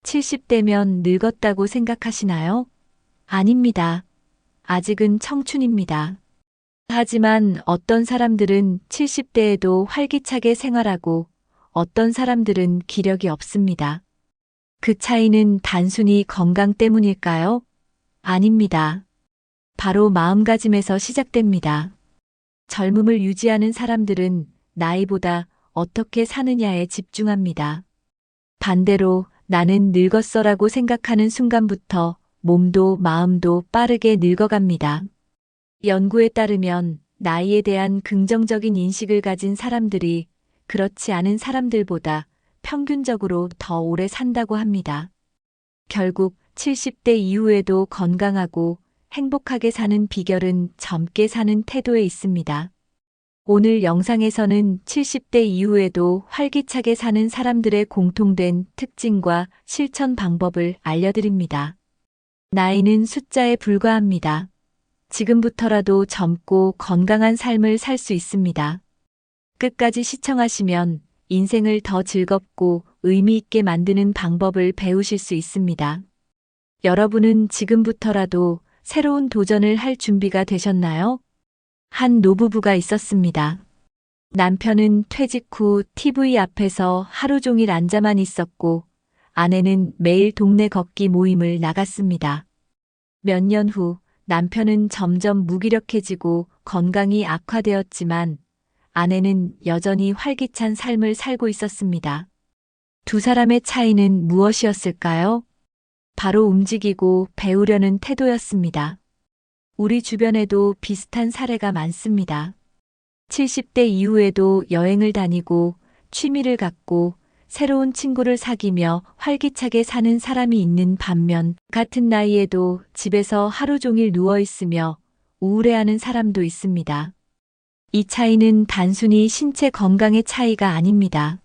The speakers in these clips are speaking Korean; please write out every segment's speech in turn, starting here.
70대면 늙었다고 생각하시나요? 아닙니다. 아직은 청춘입니다. 하지만 어떤 사람들은 70대에도 활기차게 생활하고 어떤 사람들은 기력이 없습니다. 그 차이는 단순히 건강 때문일까요? 아닙니다. 바로 마음가짐에서 시작됩니다. 젊음을 유지하는 사람들은 나이보다 어떻게 사느냐에 집중합니다. 반대로 나는 늙었어라고 생각하는 순간부터 몸도 마음도 빠르게 늙어갑니다. 연구에 따르면 나이에 대한 긍정적인 인식을 가진 사람들이 그렇지 않은 사람들보다 평균적으로 더 오래 산다고 합니다. 결국 70대 이후에도 건강하고 행복하게 사는 비결은 젊게 사는 태도에 있습니다. 오늘 영상에서는 70대 이후에도 활기차게 사는 사람들의 공통된 특징과 실천 방법을 알려드립니다. 나이는 숫자에 불과합니다. 지금부터라도 젊고 건강한 삶을 살 수 있습니다. 끝까지 시청하시면 인생을 더 즐겁고 의미 있게 만드는 방법을 배우실 수 있습니다. 여러분은 지금부터라도 새로운 도전을 할 준비가 되셨나요? 한 노부부가 있었습니다. 남편은 퇴직 후 TV 앞에서 하루 종일 앉아만 있었고 아내는 매일 동네 걷기 모임을 나갔습니다. 몇 년 후 남편은 점점 무기력해지고 건강이 악화되었지만 아내는 여전히 활기찬 삶을 살고 있었습니다. 두 사람의 차이는 무엇이었을까요? 바로 움직이고 배우려는 태도였습니다. 우리 주변에도 비슷한 사례가 많습니다. 70대 이후에도 여행을 다니고 취미를 갖고 새로운 친구를 사귀며 활기차게 사는 사람이 있는 반면 같은 나이에도 집에서 하루 종일 누워 있으며 우울해하는 사람도 있습니다. 이 차이는 단순히 신체 건강의 차이가 아닙니다.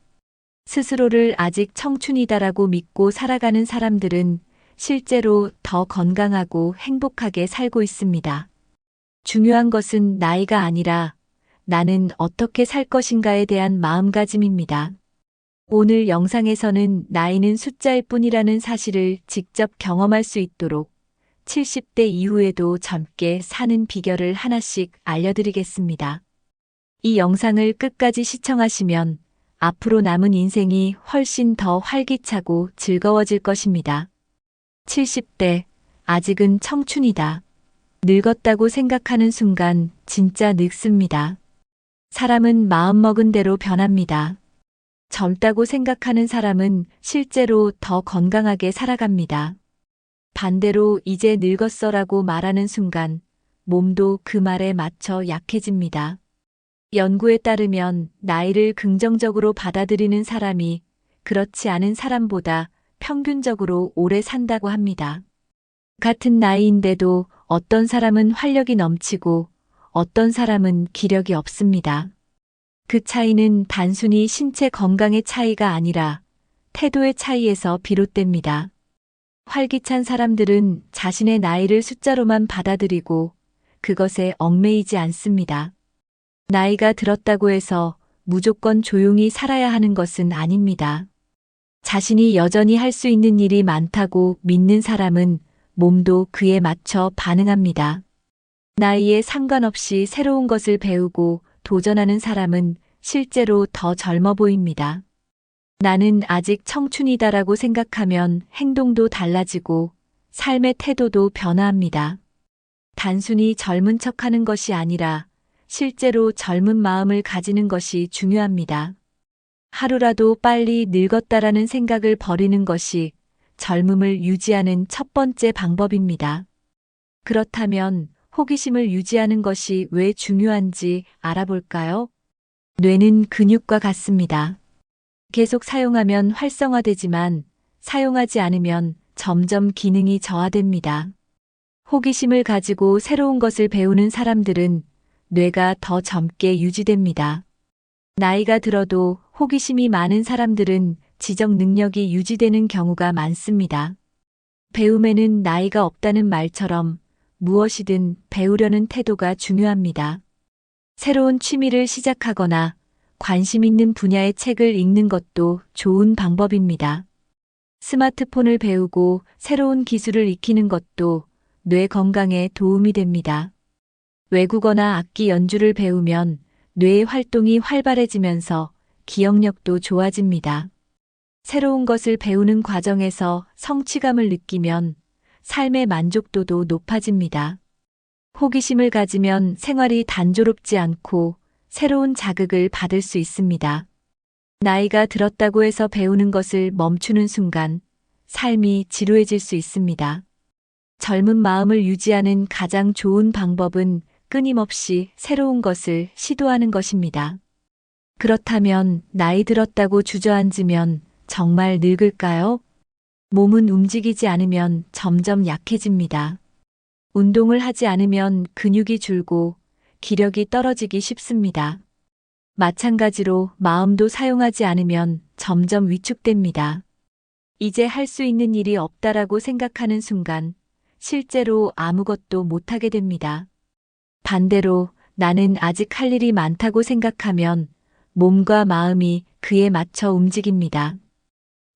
스스로를 아직 청춘이다라고 믿고 살아가는 사람들은 실제로 더 건강하고 행복하게 살고 있습니다. 중요한 것은 나이가 아니라 나는 어떻게 살 것인가에 대한 마음가짐입니다. 오늘 영상에서는 나이는 숫자일 뿐이라는 사실을 직접 경험할 수 있도록 70대 이후에도 젊게 사는 비결을 하나씩 알려드리겠습니다. 이 영상을 끝까지 시청하시면 앞으로 남은 인생이 훨씬 더 활기차고 즐거워질 것입니다. 70대, 아직은 청춘이다. 늙었다고 생각하는 순간 진짜 늙습니다. 사람은 마음먹은 대로 변합니다. 젊다고 생각하는 사람은 실제로 더 건강하게 살아갑니다. 반대로 이제 늙었어라고 말하는 순간 몸도 그 말에 맞춰 약해집니다. 연구에 따르면 나이를 긍정적으로 받아들이는 사람이 그렇지 않은 사람보다 평균적으로 오래 산다고 합니다. 같은 나이인데도 어떤 사람은 활력이 넘치고 어떤 사람은 기력이 없습니다. 그 차이는 단순히 신체 건강의 차이가 아니라 태도의 차이에서 비롯됩니다. 활기찬 사람들은 자신의 나이를 숫자로만 받아들이고 그것에 얽매이지 않습니다. 나이가 들었다고 해서 무조건 조용히 살아야 하는 것은 아닙니다. 자신이 여전히 할 수 있는 일이 많다고 믿는 사람은 몸도 그에 맞춰 반응합니다. 나이에 상관없이 새로운 것을 배우고 도전하는 사람은 실제로 더 젊어 보입니다. 나는 아직 청춘이다라고 생각하면 행동도 달라지고 삶의 태도도 변화합니다. 단순히 젊은 척하는 것이 아니라 실제로 젊은 마음을 가지는 것이 중요합니다. 하루라도 빨리 늙었다라는 생각을 버리는 것이 젊음을 유지하는 첫 번째 방법입니다. 그렇다면 호기심을 유지하는 것이 왜 중요한지 알아볼까요? 뇌는 근육과 같습니다. 계속 사용하면 활성화되지만 사용하지 않으면 점점 기능이 저하됩니다. 호기심을 가지고 새로운 것을 배우는 사람들은 뇌가 더 젊게 유지됩니다. 나이가 들어도 호기심이 많은 사람들은 지적 능력이 유지되는 경우가 많습니다. 배움에는 나이가 없다는 말처럼 무엇이든 배우려는 태도가 중요합니다. 새로운 취미를 시작하거나 관심 있는 분야의 책을 읽는 것도 좋은 방법입니다. 스마트폰을 배우고 새로운 기술을 익히는 것도 뇌 건강에 도움이 됩니다. 외국어나 악기 연주를 배우면 뇌의 활동이 활발해지면서 기억력도 좋아집니다. 새로운 것을 배우는 과정에서 성취감을 느끼면 삶의 만족도도 높아집니다. 호기심을 가지면 생활이 단조롭지 않고 새로운 자극을 받을 수 있습니다. 나이가 들었다고 해서 배우는 것을 멈추는 순간 삶이 지루해질 수 있습니다. 젊은 마음을 유지하는 가장 좋은 방법은 끊임없이 새로운 것을 시도하는 것입니다. 그렇다면 나이 들었다고 주저앉으면 정말 늙을까요? 몸은 움직이지 않으면 점점 약해집니다. 운동을 하지 않으면 근육이 줄고 기력이 떨어지기 쉽습니다. 마찬가지로 마음도 사용하지 않으면 점점 위축됩니다. 이제 할 수 있는 일이 없다라고 생각하는 순간 실제로 아무것도 못하게 됩니다. 반대로 나는 아직 할 일이 많다고 생각하면 몸과 마음이 그에 맞춰 움직입니다.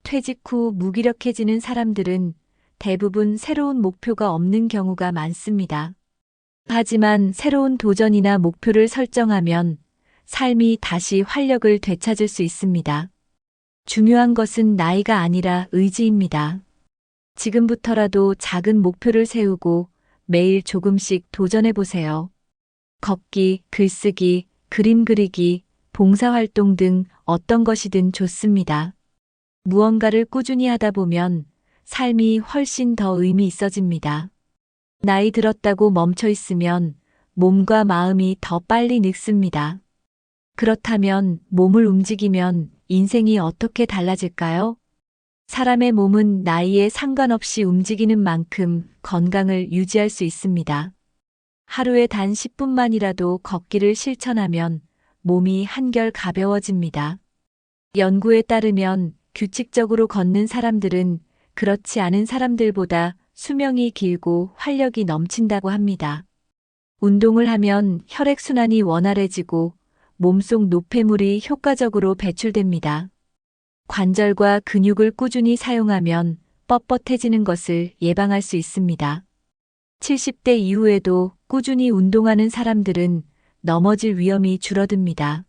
퇴직 후 무기력해지는 사람들은 대부분 새로운 목표가 없는 경우가 많습니다. 하지만 새로운 도전이나 목표를 설정하면 삶이 다시 활력을 되찾을 수 있습니다. 중요한 것은 나이가 아니라 의지입니다. 지금부터라도 작은 목표를 세우고 매일 조금씩 도전해 보세요. 걷기, 글쓰기, 그림 그리기, 봉사활동 등 어떤 것이든 좋습니다. 무언가를 꾸준히 하다 보면 삶이 훨씬 더 의미 있어집니다. 나이 들었다고 멈춰 있으면 몸과 마음이 더 빨리 늙습니다. 그렇다면 몸을 움직이면 인생이 어떻게 달라질까요? 사람의 몸은 나이에 상관없이 움직이는 만큼 건강을 유지할 수 있습니다. 하루에 단 10분만이라도 걷기를 실천하면 몸이 한결 가벼워집니다. 연구에 따르면 규칙적으로 걷는 사람들은 그렇지 않은 사람들보다 수명이 길고 활력이 넘친다고 합니다. 운동을 하면 혈액순환이 원활해지고 몸속 노폐물이 효과적으로 배출됩니다. 관절과 근육을 꾸준히 사용하면 뻣뻣해지는 것을 예방할 수 있습니다. 70대 이후에도 꾸준히 운동하는 사람들은 넘어질 위험이 줄어듭니다.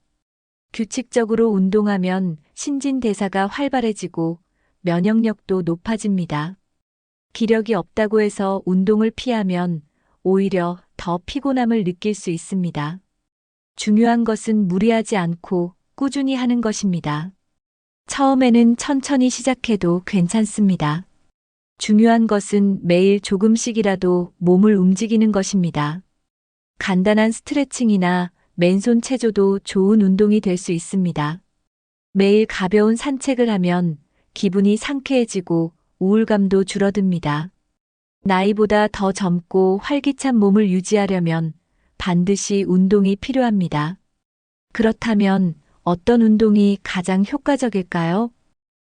규칙적으로 운동하면 신진대사가 활발해지고 면역력도 높아집니다. 기력이 없다고 해서 운동을 피하면 오히려 더 피곤함을 느낄 수 있습니다. 중요한 것은 무리하지 않고 꾸준히 하는 것입니다. 처음에는 천천히 시작해도 괜찮습니다. 중요한 것은 매일 조금씩이라도 몸을 움직이는 것입니다. 간단한 스트레칭이나 맨손 체조도 좋은 운동이 될 수 있습니다. 매일 가벼운 산책을 하면 기분이 상쾌해지고 우울감도 줄어듭니다. 나이보다 더 젊고 활기찬 몸을 유지하려면 반드시 운동이 필요합니다. 그렇다면 어떤 운동이 가장 효과적일까요?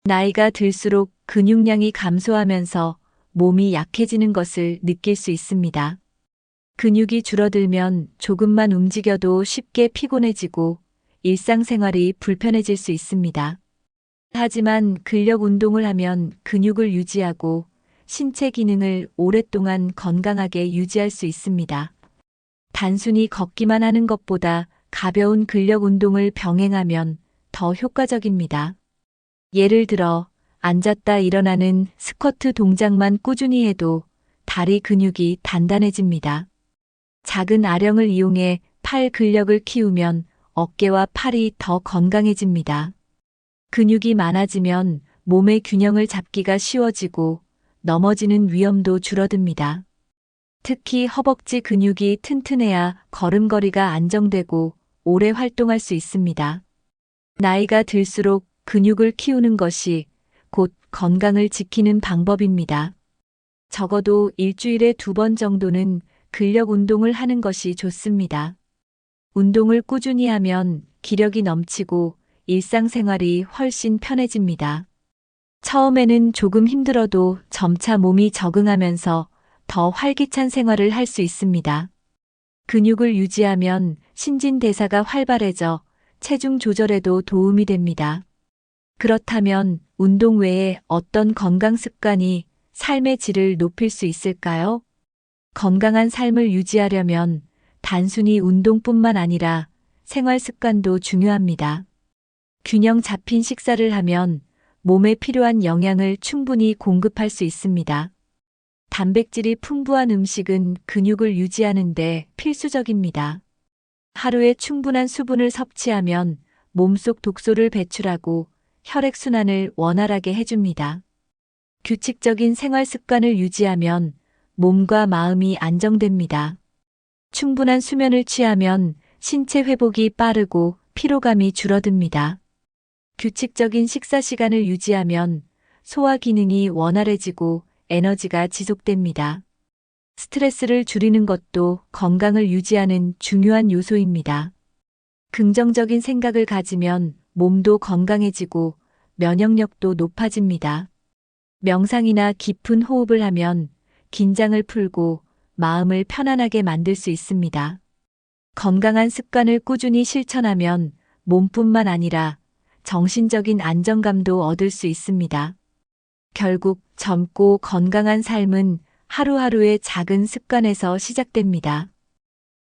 나이가 들수록 근육량이 감소하면서 몸이 약해지는 것을 느낄 수 있습니다. 근육이 줄어들면 조금만 움직여도 쉽게 피곤해지고 일상생활이 불편해질 수 있습니다. 하지만 근력 운동을 하면 근육을 유지하고 신체 기능을 오랫동안 건강하게 유지할 수 있습니다. 단순히 걷기만 하는 것보다 가벼운 근력 운동을 병행하면 더 효과적입니다. 예를 들어 앉았다 일어나는 스쿼트 동작만 꾸준히 해도 다리 근육이 단단해집니다. 작은 아령을 이용해 팔 근력을 키우면 어깨와 팔이 더 건강해집니다. 근육이 많아지면 몸의 균형을 잡기가 쉬워지고 넘어지는 위험도 줄어듭니다. 특히 허벅지 근육이 튼튼해야 걸음걸이가 안정되고 오래 활동할 수 있습니다. 나이가 들수록 근육을 키우는 것이 곧 건강을 지키는 방법입니다. 적어도 일주일에 2번 정도는 근력 운동을 하는 것이 좋습니다. 운동을 꾸준히 하면 기력이 넘치고 일상생활이 훨씬 편해집니다. 처음에는 조금 힘들어도 점차 몸이 적응하면서 더 활기찬 생활을 할 수 있습니다. 근육을 유지하면 신진대사가 활발해져 체중 조절에도 도움이 됩니다. 그렇다면 운동 외에 어떤 건강 습관이 삶의 질을 높일 수 있을까요? 건강한 삶을 유지하려면 단순히 운동뿐만 아니라 생활 습관도 중요합니다. 균형 잡힌 식사를 하면 몸에 필요한 영양을 충분히 공급할 수 있습니다. 단백질이 풍부한 음식은 근육을 유지하는 데 필수적입니다. 하루에 충분한 수분을 섭취하면 몸속 독소를 배출하고 혈액순환을 원활하게 해줍니다. 규칙적인 생활 습관을 유지하면 몸과 마음이 안정됩니다. 충분한 수면을 취하면 신체 회복이 빠르고 피로감이 줄어듭니다. 규칙적인 식사 시간을 유지하면 소화 기능이 원활해지고 에너지가 지속됩니다. 스트레스를 줄이는 것도 건강을 유지하는 중요한 요소입니다. 긍정적인 생각을 가지면 몸도 건강해지고 면역력도 높아집니다. 명상이나 깊은 호흡을 하면 긴장을 풀고 마음을 편안하게 만들 수 있습니다. 건강한 습관을 꾸준히 실천하면 몸뿐만 아니라 정신적인 안정감도 얻을 수 있습니다. 결국 젊고 건강한 삶은 하루하루의 작은 습관에서 시작됩니다.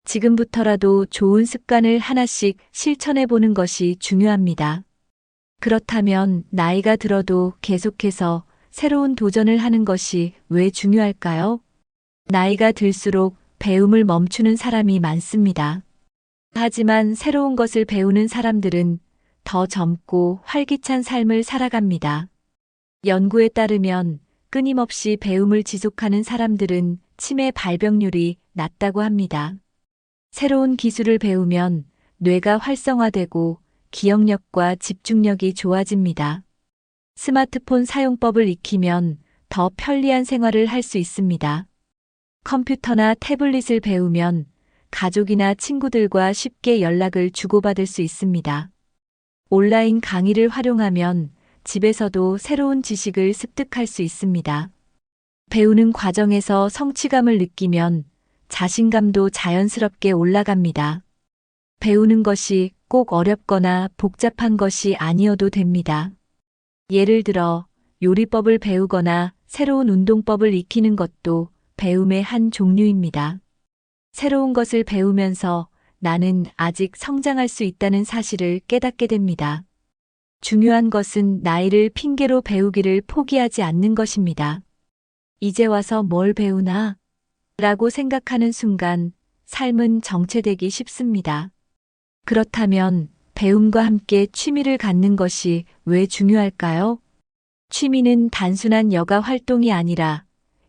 지금부터라도 좋은 습관을 하나씩 실천해 보는 것이 중요합니다. 그렇다면 나이가 들어도 계속해서 새로운 도전을 하는 것이 왜 중요할까요? 나이가 들수록 배움을 멈추는 사람이 많습니다. 하지만 새로운 것을 배우는 사람들은 더 젊고 활기찬 삶을 살아갑니다. 연구에 따르면 끊임없이 배움을 지속하는 사람들은 치매 발병률이 낮다고 합니다. 새로운 기술을 배우면 뇌가 활성화되고 기억력과 집중력이 좋아집니다. 스마트폰 사용법을 익히면 더 편리한 생활을 할 수 있습니다. 컴퓨터나 태블릿을 배우면 가족이나 친구들과 쉽게 연락을 주고받을 수 있습니다. 온라인 강의를 활용하면 집에서도 새로운 지식을 습득할 수 있습니다. 배우는 과정에서 성취감을 느끼면 자신감도 자연스럽게 올라갑니다. 배우는 것이 꼭 어렵거나 복잡한 것이 아니어도 됩니다. 예를 들어 요리법을 배우거나 새로운 운동법을 익히는 것도 배움의 한 종류입니다. 새로운 것을 배우면서 나는 아직 성장할 수 있다는 사실을 깨닫게 됩니다. 중요한 것은 나이를 핑계로 배우기를 포기하지 않는 것입니다. 이제 와서 뭘 배우나? 라고 생각하는 순간 삶은 정체되기 쉽습니다. 그렇다면 배움과 함께 취미를 갖는 것이 왜 중요할까요? 취미는 단순한 여가 활동이 아니라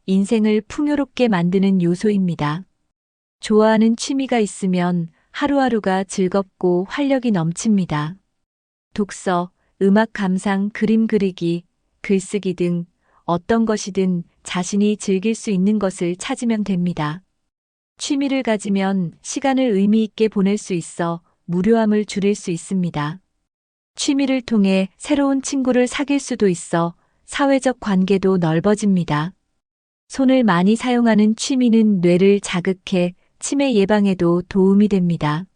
인생을 풍요롭게 만드는 요소입니다. 좋아하는 취미가 있으면 하루하루가 즐겁고 활력이 넘칩니다. 독서, 음악 감상, 그림 그리기, 글쓰기 등 어떤 것이든 자신이 즐길 수 있는 것을 찾으면 됩니다. 취미를 가지면 시간을 의미 있게 보낼 수 있어 무료함을 줄일 수 있습니다. 취미를 통해 새로운 친구를 사귈 수도 있어 사회적 관계도 넓어집니다. 손을 많이 사용하는 취미는 뇌를 자극해 치매 예방에도 도움이 됩니다.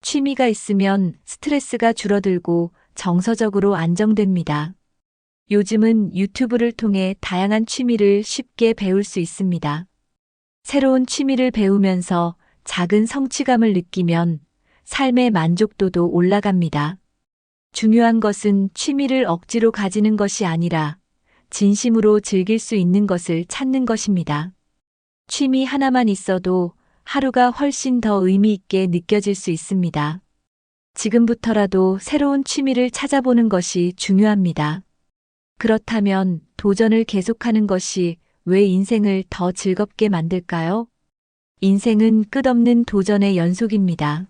취미가 있으면 스트레스가 줄어들고 정서적으로 안정됩니다. 요즘은 유튜브를 통해 다양한 취미를 쉽게 배울 수 있습니다. 새로운 취미를 배우면서 작은 성취감을 느끼면 삶의 만족도도 올라갑니다. 중요한 것은 취미를 억지로 가지는 것이 아니라 진심으로 즐길 수 있는 것을 찾는 것입니다. 취미 하나만 있어도 하루가 훨씬 더 의미 있게 느껴질 수 있습니다. 지금부터라도 새로운 취미를 찾아보는 것이 중요합니다. 그렇다면 도전을 계속하는 것이 왜 인생을 더 즐겁게 만들까요? 인생은 끝없는 도전의 연속입니다.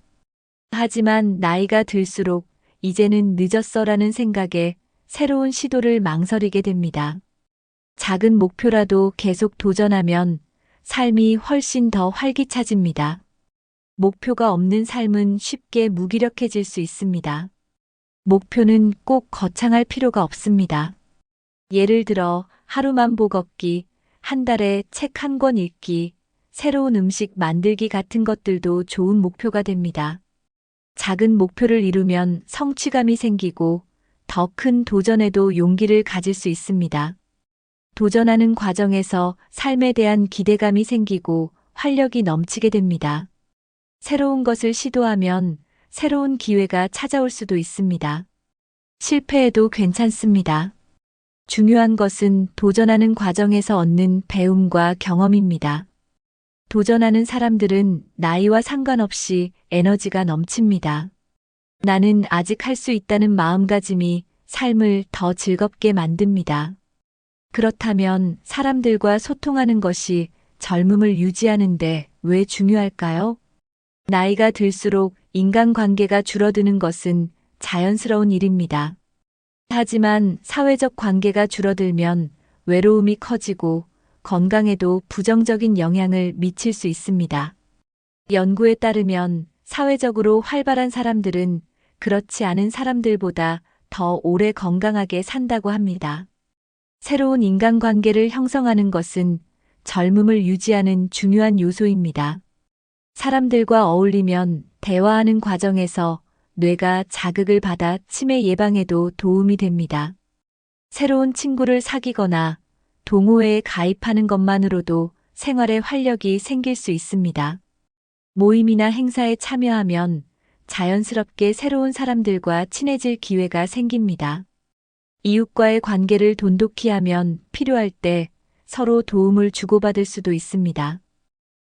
하지만 나이가 들수록 이제는 늦었어라는 생각에 새로운 시도를 망설이게 됩니다. 작은 목표라도 계속 도전하면 삶이 훨씬 더 활기차집니다. 목표가 없는 삶은 쉽게 무기력해질 수 있습니다. 목표는 꼭 거창할 필요가 없습니다. 예를 들어 하루만 보 걷기, 한 달에 책 한 권 읽기, 새로운 음식 만들기 같은 것들도 좋은 목표가 됩니다. 작은 목표를 이루면 성취감이 생기고 더 큰 도전에도 용기를 가질 수 있습니다. 도전하는 과정에서 삶에 대한 기대감이 생기고 활력이 넘치게 됩니다. 새로운 것을 시도하면 새로운 기회가 찾아올 수도 있습니다. 실패해도 괜찮습니다. 중요한 것은 도전하는 과정에서 얻는 배움과 경험입니다. 도전하는 사람들은 나이와 상관없이 에너지가 넘칩니다. 나는 아직 할 수 있다는 마음가짐이 삶을 더 즐겁게 만듭니다. 그렇다면 사람들과 소통하는 것이 젊음을 유지하는데 왜 중요할까요? 나이가 들수록 인간관계가 줄어드는 것은 자연스러운 일입니다. 하지만 사회적 관계가 줄어들면 외로움이 커지고 건강에도 부정적인 영향을 미칠 수 있습니다. 연구에 따르면 사회적으로 활발한 사람들은 그렇지 않은 사람들보다 더 오래 건강하게 산다고 합니다. 새로운 인간관계를 형성하는 것은 젊음을 유지하는 중요한 요소입니다. 사람들과 어울리면 대화하는 과정에서 뇌가 자극을 받아 치매 예방에도 도움이 됩니다. 새로운 친구를 사귀거나 동호회에 가입하는 것만으로도 생활에 활력이 생길 수 있습니다. 모임이나 행사에 참여하면 자연스럽게 새로운 사람들과 친해질 기회가 생깁니다. 이웃과의 관계를 돈독히 하면 필요할 때 서로 도움을 주고받을 수도 있습니다.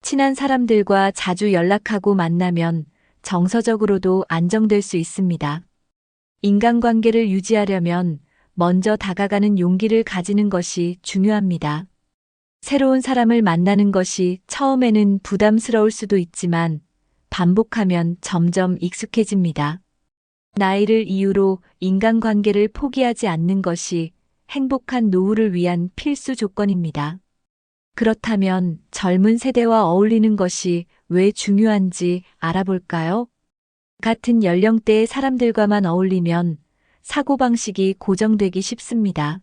친한 사람들과 자주 연락하고 만나면 정서적으로도 안정될 수 있습니다. 인간관계를 유지하려면 먼저 다가가는 용기를 가지는 것이 중요합니다. 새로운 사람을 만나는 것이 처음에는 부담스러울 수도 있지만 반복하면 점점 익숙해집니다. 나이를 이유로 인간관계를 포기하지 않는 것이 행복한 노후를 위한 필수 조건입니다. 그렇다면 젊은 세대와 어울리는 것이 왜 중요한지 알아볼까요? 같은 연령대의 사람들과만 어울리면 사고방식이 고정되기 쉽습니다.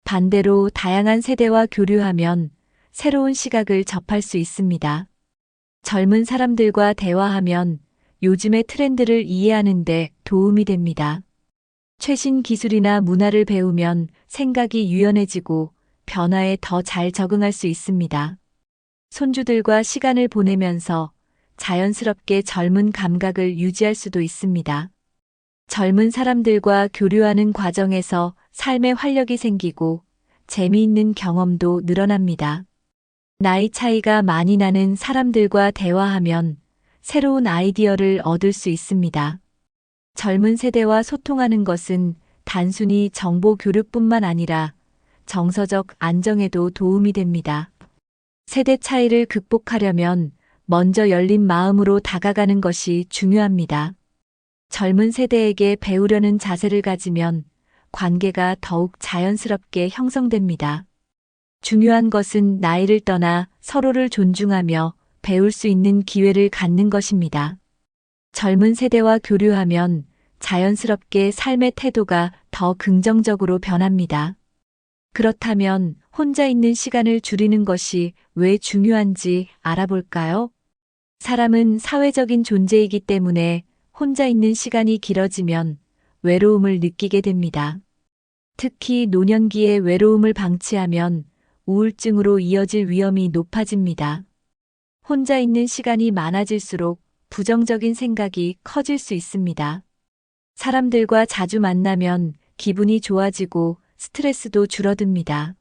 반대로 다양한 세대와 교류하면 새로운 시각을 접할 수 있습니다. 젊은 사람들과 대화하면 요즘의 트렌드를 이해하는 데 도움이 됩니다. 최신 기술이나 문화를 배우면 생각이 유연해지고 변화에 더 잘 적응할 수 있습니다. 손주들과 시간을 보내면서 자연스럽게 젊은 감각을 유지할 수도 있습니다. 젊은 사람들과 교류하는 과정에서 삶의 활력이 생기고 재미있는 경험도 늘어납니다. 나이 차이가 많이 나는 사람들과 대화하면 새로운 아이디어를 얻을 수 있습니다. 젊은 세대와 소통하는 것은 단순히 정보 교류뿐만 아니라 정서적 안정에도 도움이 됩니다. 세대 차이를 극복하려면 먼저 열린 마음으로 다가가는 것이 중요합니다. 젊은 세대에게 배우려는 자세를 가지면 관계가 더욱 자연스럽게 형성됩니다. 중요한 것은 나이를 떠나 서로를 존중하며 배울 수 있는 기회를 갖는 것입니다. 젊은 세대와 교류하면 자연스럽게 삶의 태도가 더 긍정적으로 변합니다. 그렇다면 혼자 있는 시간을 줄이는 것이 왜 중요한지 알아볼까요? 사람은 사회적인 존재이기 때문에 혼자 있는 시간이 길어지면 외로움을 느끼게 됩니다. 특히 노년기에 외로움을 방치하면 우울증으로 이어질 위험이 높아집니다. 혼자 있는 시간이 많아질수록 부정적인 생각이 커질 수 있습니다. 사람들과 자주 만나면 기분이 좋아지고 스트레스도 줄어듭니다.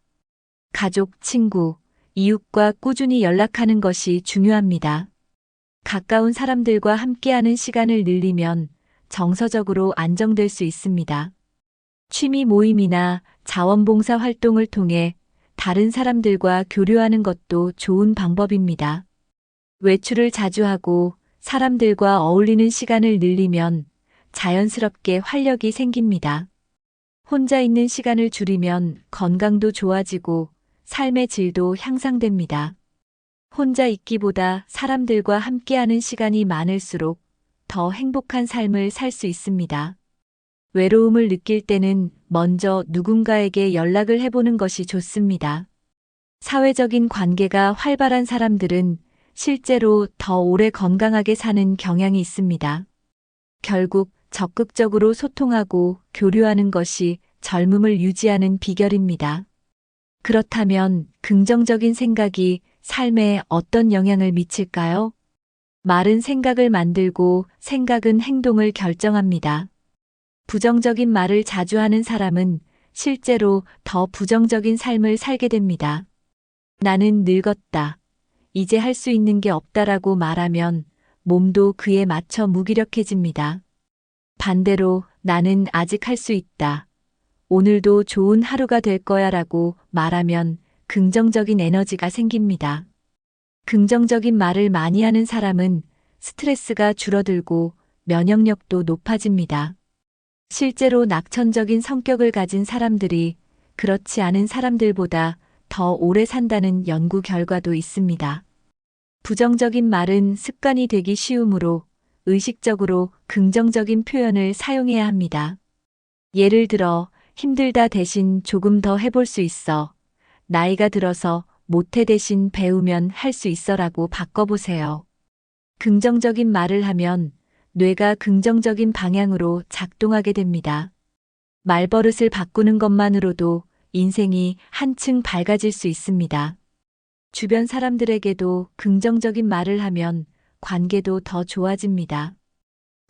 가족, 친구, 이웃과 꾸준히 연락하는 것이 중요합니다. 가까운 사람들과 함께하는 시간을 늘리면 정서적으로 안정될 수 있습니다. 취미 모임이나 자원봉사 활동을 통해 다른 사람들과 교류하는 것도 좋은 방법입니다. 외출을 자주 하고 사람들과 어울리는 시간을 늘리면 자연스럽게 활력이 생깁니다. 혼자 있는 시간을 줄이면 건강도 좋아지고 삶의 질도 향상됩니다. 혼자 있기보다 사람들과 함께하는 시간이 많을수록 더 행복한 삶을 살 수 있습니다. 외로움을 느낄 때는 먼저 누군가에게 연락을 해보는 것이 좋습니다. 사회적인 관계가 활발한 사람들은 실제로 더 오래 건강하게 사는 경향이 있습니다. 결국 적극적으로 소통하고 교류하는 것이 젊음을 유지하는 비결입니다. 그렇다면 긍정적인 생각이 삶에 어떤 영향을 미칠까요? 말은 생각을 만들고 생각은 행동을 결정합니다. 부정적인 말을 자주 하는 사람은 실제로 더 부정적인 삶을 살게 됩니다. 나는 늙었다. 이제 할 수 있는 게 없다라고 말하면 몸도 그에 맞춰 무기력해집니다. 반대로 나는 아직 할 수 있다. 오늘도 좋은 하루가 될 거야 라고 말하면 긍정적인 에너지가 생깁니다. 긍정적인 말을 많이 하는 사람은 스트레스가 줄어들고 면역력도 높아집니다. 실제로 낙천적인 성격을 가진 사람들이 그렇지 않은 사람들보다 더 오래 산다는 연구 결과도 있습니다. 부정적인 말은 습관이 되기 쉬우므로 의식적으로 긍정적인 표현을 사용해야 합니다. 예를 들어 힘들다 대신 조금 더 해볼 수 있어. 나이가 들어서 못해 대신 배우면 할 수 있어라고 바꿔보세요. 긍정적인 말을 하면 뇌가 긍정적인 방향으로 작동하게 됩니다. 말버릇을 바꾸는 것만으로도 인생이 한층 밝아질 수 있습니다. 주변 사람들에게도 긍정적인 말을 하면 관계도 더 좋아집니다.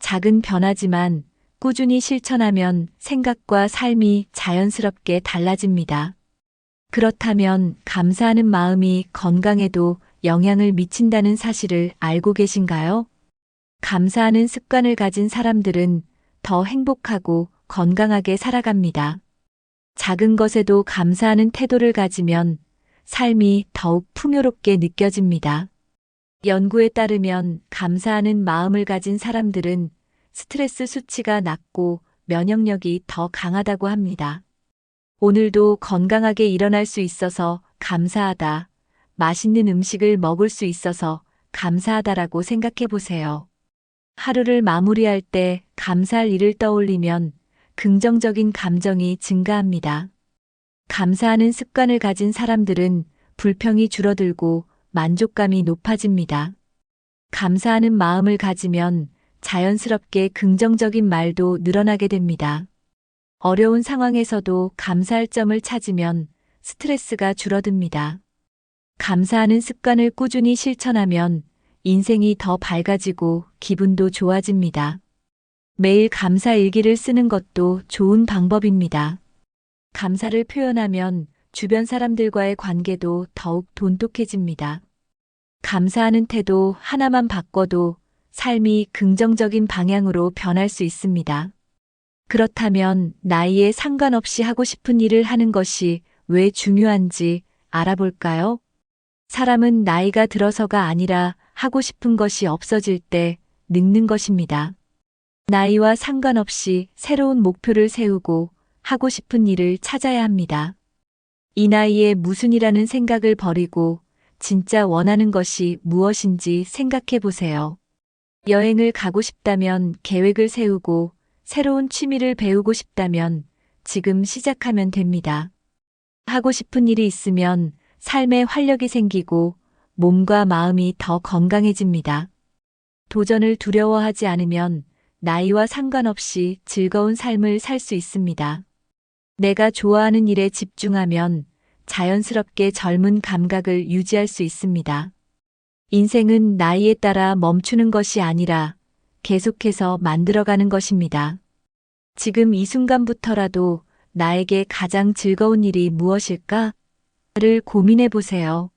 작은 변화지만 꾸준히 실천하면 생각과 삶이 자연스럽게 달라집니다. 그렇다면 감사하는 마음이 건강에도 영향을 미친다는 사실을 알고 계신가요? 감사하는 습관을 가진 사람들은 더 행복하고 건강하게 살아갑니다. 작은 것에도 감사하는 태도를 가지면 삶이 더욱 풍요롭게 느껴집니다. 연구에 따르면 감사하는 마음을 가진 사람들은 스트레스 수치가 낮고 면역력이 더 강하다고 합니다. 오늘도 건강하게 일어날 수 있어서 감사하다. 맛있는 음식을 먹을 수 있어서 감사하다라고 생각해 보세요. 하루를 마무리할 때 감사할 일을 떠올리면 긍정적인 감정이 증가합니다. 감사하는 습관을 가진 사람들은 불평이 줄어들고 만족감이 높아집니다. 감사하는 마음을 가지면 자연스럽게 긍정적인 말도 늘어나게 됩니다. 어려운 상황에서도 감사할 점을 찾으면 스트레스가 줄어듭니다. 감사하는 습관을 꾸준히 실천하면 인생이 더 밝아지고 기분도 좋아집니다. 매일 감사 일기를 쓰는 것도 좋은 방법입니다. 감사를 표현하면 주변 사람들과의 관계도 더욱 돈독해집니다. 감사하는 태도 하나만 바꿔도 삶이 긍정적인 방향으로 변할 수 있습니다. 그렇다면 나이에 상관없이 하고 싶은 일을 하는 것이 왜 중요한지 알아볼까요? 사람은 나이가 들어서가 아니라 하고 싶은 것이 없어질 때 늙는 것입니다. 나이와 상관없이 새로운 목표를 세우고 하고 싶은 일을 찾아야 합니다. 이 나이에 무슨 일하는 생각을 버리고 진짜 원하는 것이 무엇인지 생각해 보세요. 여행을 가고 싶다면 계획을 세우고 새로운 취미를 배우고 싶다면 지금 시작하면 됩니다. 하고 싶은 일이 있으면 삶에 활력이 생기고 몸과 마음이 더 건강해집니다. 도전을 두려워하지 않으면 나이와 상관없이 즐거운 삶을 살 수 있습니다. 내가 좋아하는 일에 집중하면 자연스럽게 젊은 감각을 유지할 수 있습니다. 인생은 나이에 따라 멈추는 것이 아니라 계속해서 만들어가는 것입니다. 지금 이 순간부터라도 나에게 가장 즐거운 일이 무엇일까? 를 고민해 보세요.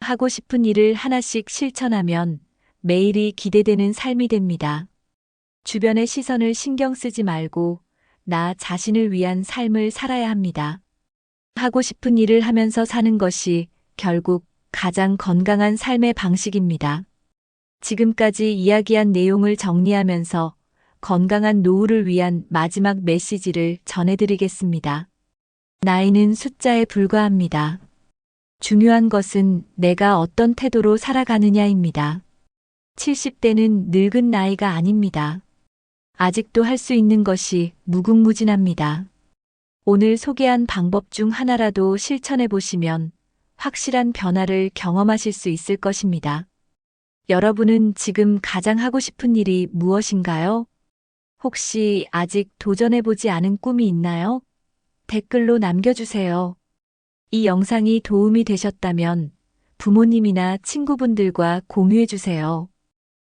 하고 싶은 일을 하나씩 실천하면 매일이 기대되는 삶이 됩니다. 주변의 시선을 신경 쓰지 말고 나 자신을 위한 삶을 살아야 합니다. 하고 싶은 일을 하면서 사는 것이 결국 가장 건강한 삶의 방식입니다. 지금까지 이야기한 내용을 정리하면서 건강한 노후를 위한 마지막 메시지를 전해드리겠습니다. 나이는 숫자에 불과합니다. 중요한 것은 내가 어떤 태도로 살아가느냐입니다. 70대는 늙은 나이가 아닙니다. 아직도 할 수 있는 것이 무궁무진합니다. 오늘 소개한 방법 중 하나라도 실천해 보시면 확실한 변화를 경험하실 수 있을 것입니다. 여러분은 지금 가장 하고 싶은 일이 무엇인가요? 혹시 아직 도전해보지 않은 꿈이 있나요? 댓글로 남겨주세요. 이 영상이 도움이 되셨다면 부모님이나 친구분들과 공유해주세요.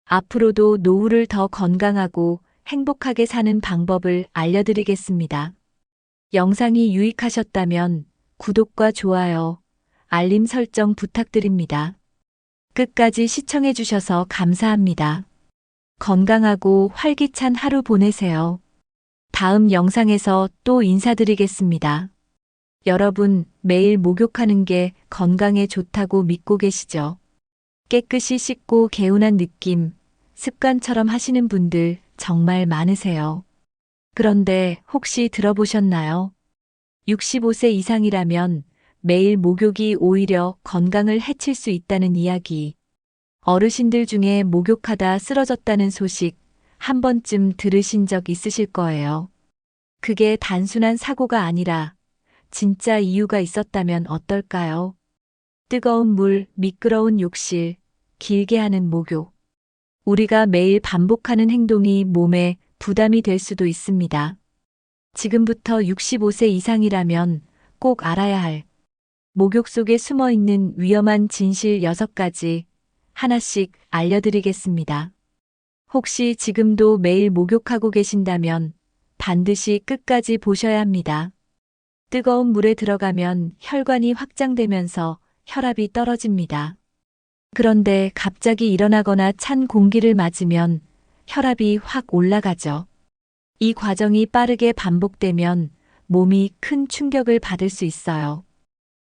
앞으로도 노후를 더 건강하고 행복하게 사는 방법을 알려드리겠습니다. 영상이 유익하셨다면 구독과 좋아요, 알림 설정 부탁드립니다. 끝까지 시청해주셔서 감사합니다. 건강하고 활기찬 하루 보내세요. 다음 영상에서 또 인사드리겠습니다. 여러분, 매일 목욕하는 게 건강에 좋다고 믿고 계시죠? 깨끗이 씻고 개운한 느낌, 습관처럼 하시는 분들 정말 많으세요. 그런데 혹시 들어보셨나요? 65세 이상이라면 매일 목욕이 오히려 건강을 해칠 수 있다는 이야기. 어르신들 중에 목욕하다 쓰러졌다는 소식 한 번쯤 들으신 적 있으실 거예요. 그게 단순한 사고가 아니라 진짜 이유가 있었다면 어떨까요? 뜨거운 물, 미끄러운 욕실, 길게 하는 목욕. 우리가 매일 반복하는 행동이 몸에 부담이 될 수도 있습니다. 지금부터 65세 이상이라면 꼭 알아야 할 목욕 속에 숨어 있는 위험한 진실 6가지 하나씩 알려드리겠습니다. 혹시 지금도 매일 목욕하고 계신다면 반드시 끝까지 보셔야 합니다. 뜨거운 물에 들어가면 혈관이 확장되면서 혈압이 떨어집니다. 그런데 갑자기 일어나거나 찬 공기를 맞으면 혈압이 확 올라가죠. 이 과정이 빠르게 반복되면 몸이 큰 충격을 받을 수 있어요.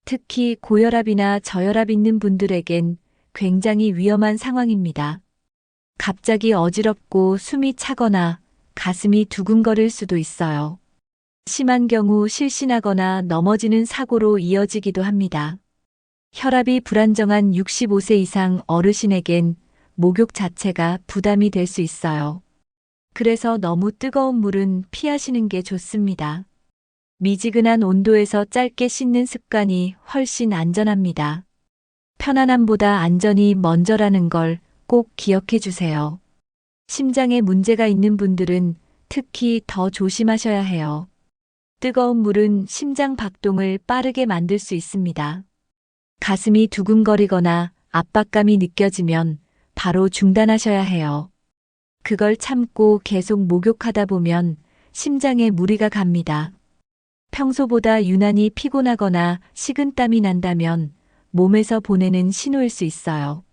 특히 고혈압이나 저혈압 있는 분들에겐 굉장히 위험한 상황입니다. 갑자기 어지럽고 숨이 차거나 가슴이 두근거릴 수도 있어요. 심한 경우 실신하거나 넘어지는 사고로 이어지기도 합니다. 혈압이 불안정한 65세 이상 어르신에겐 목욕 자체가 부담이 될 수 있어요. 그래서 너무 뜨거운 물은 피하시는 게 좋습니다. 미지근한 온도에서 짧게 씻는 습관이 훨씬 안전합니다. 편안함보다 안전이 먼저라는 걸 꼭 기억해 주세요. 심장에 문제가 있는 분들은 특히 더 조심하셔야 해요. 뜨거운 물은 심장 박동을 빠르게 만들 수 있습니다. 가슴이 두근거리거나 압박감이 느껴지면 바로 중단하셔야 해요. 그걸 참고 계속 목욕하다 보면 심장에 무리가 갑니다. 평소보다 유난히 피곤하거나 식은땀이 난다면 몸에서 보내는 신호일 수 있어요.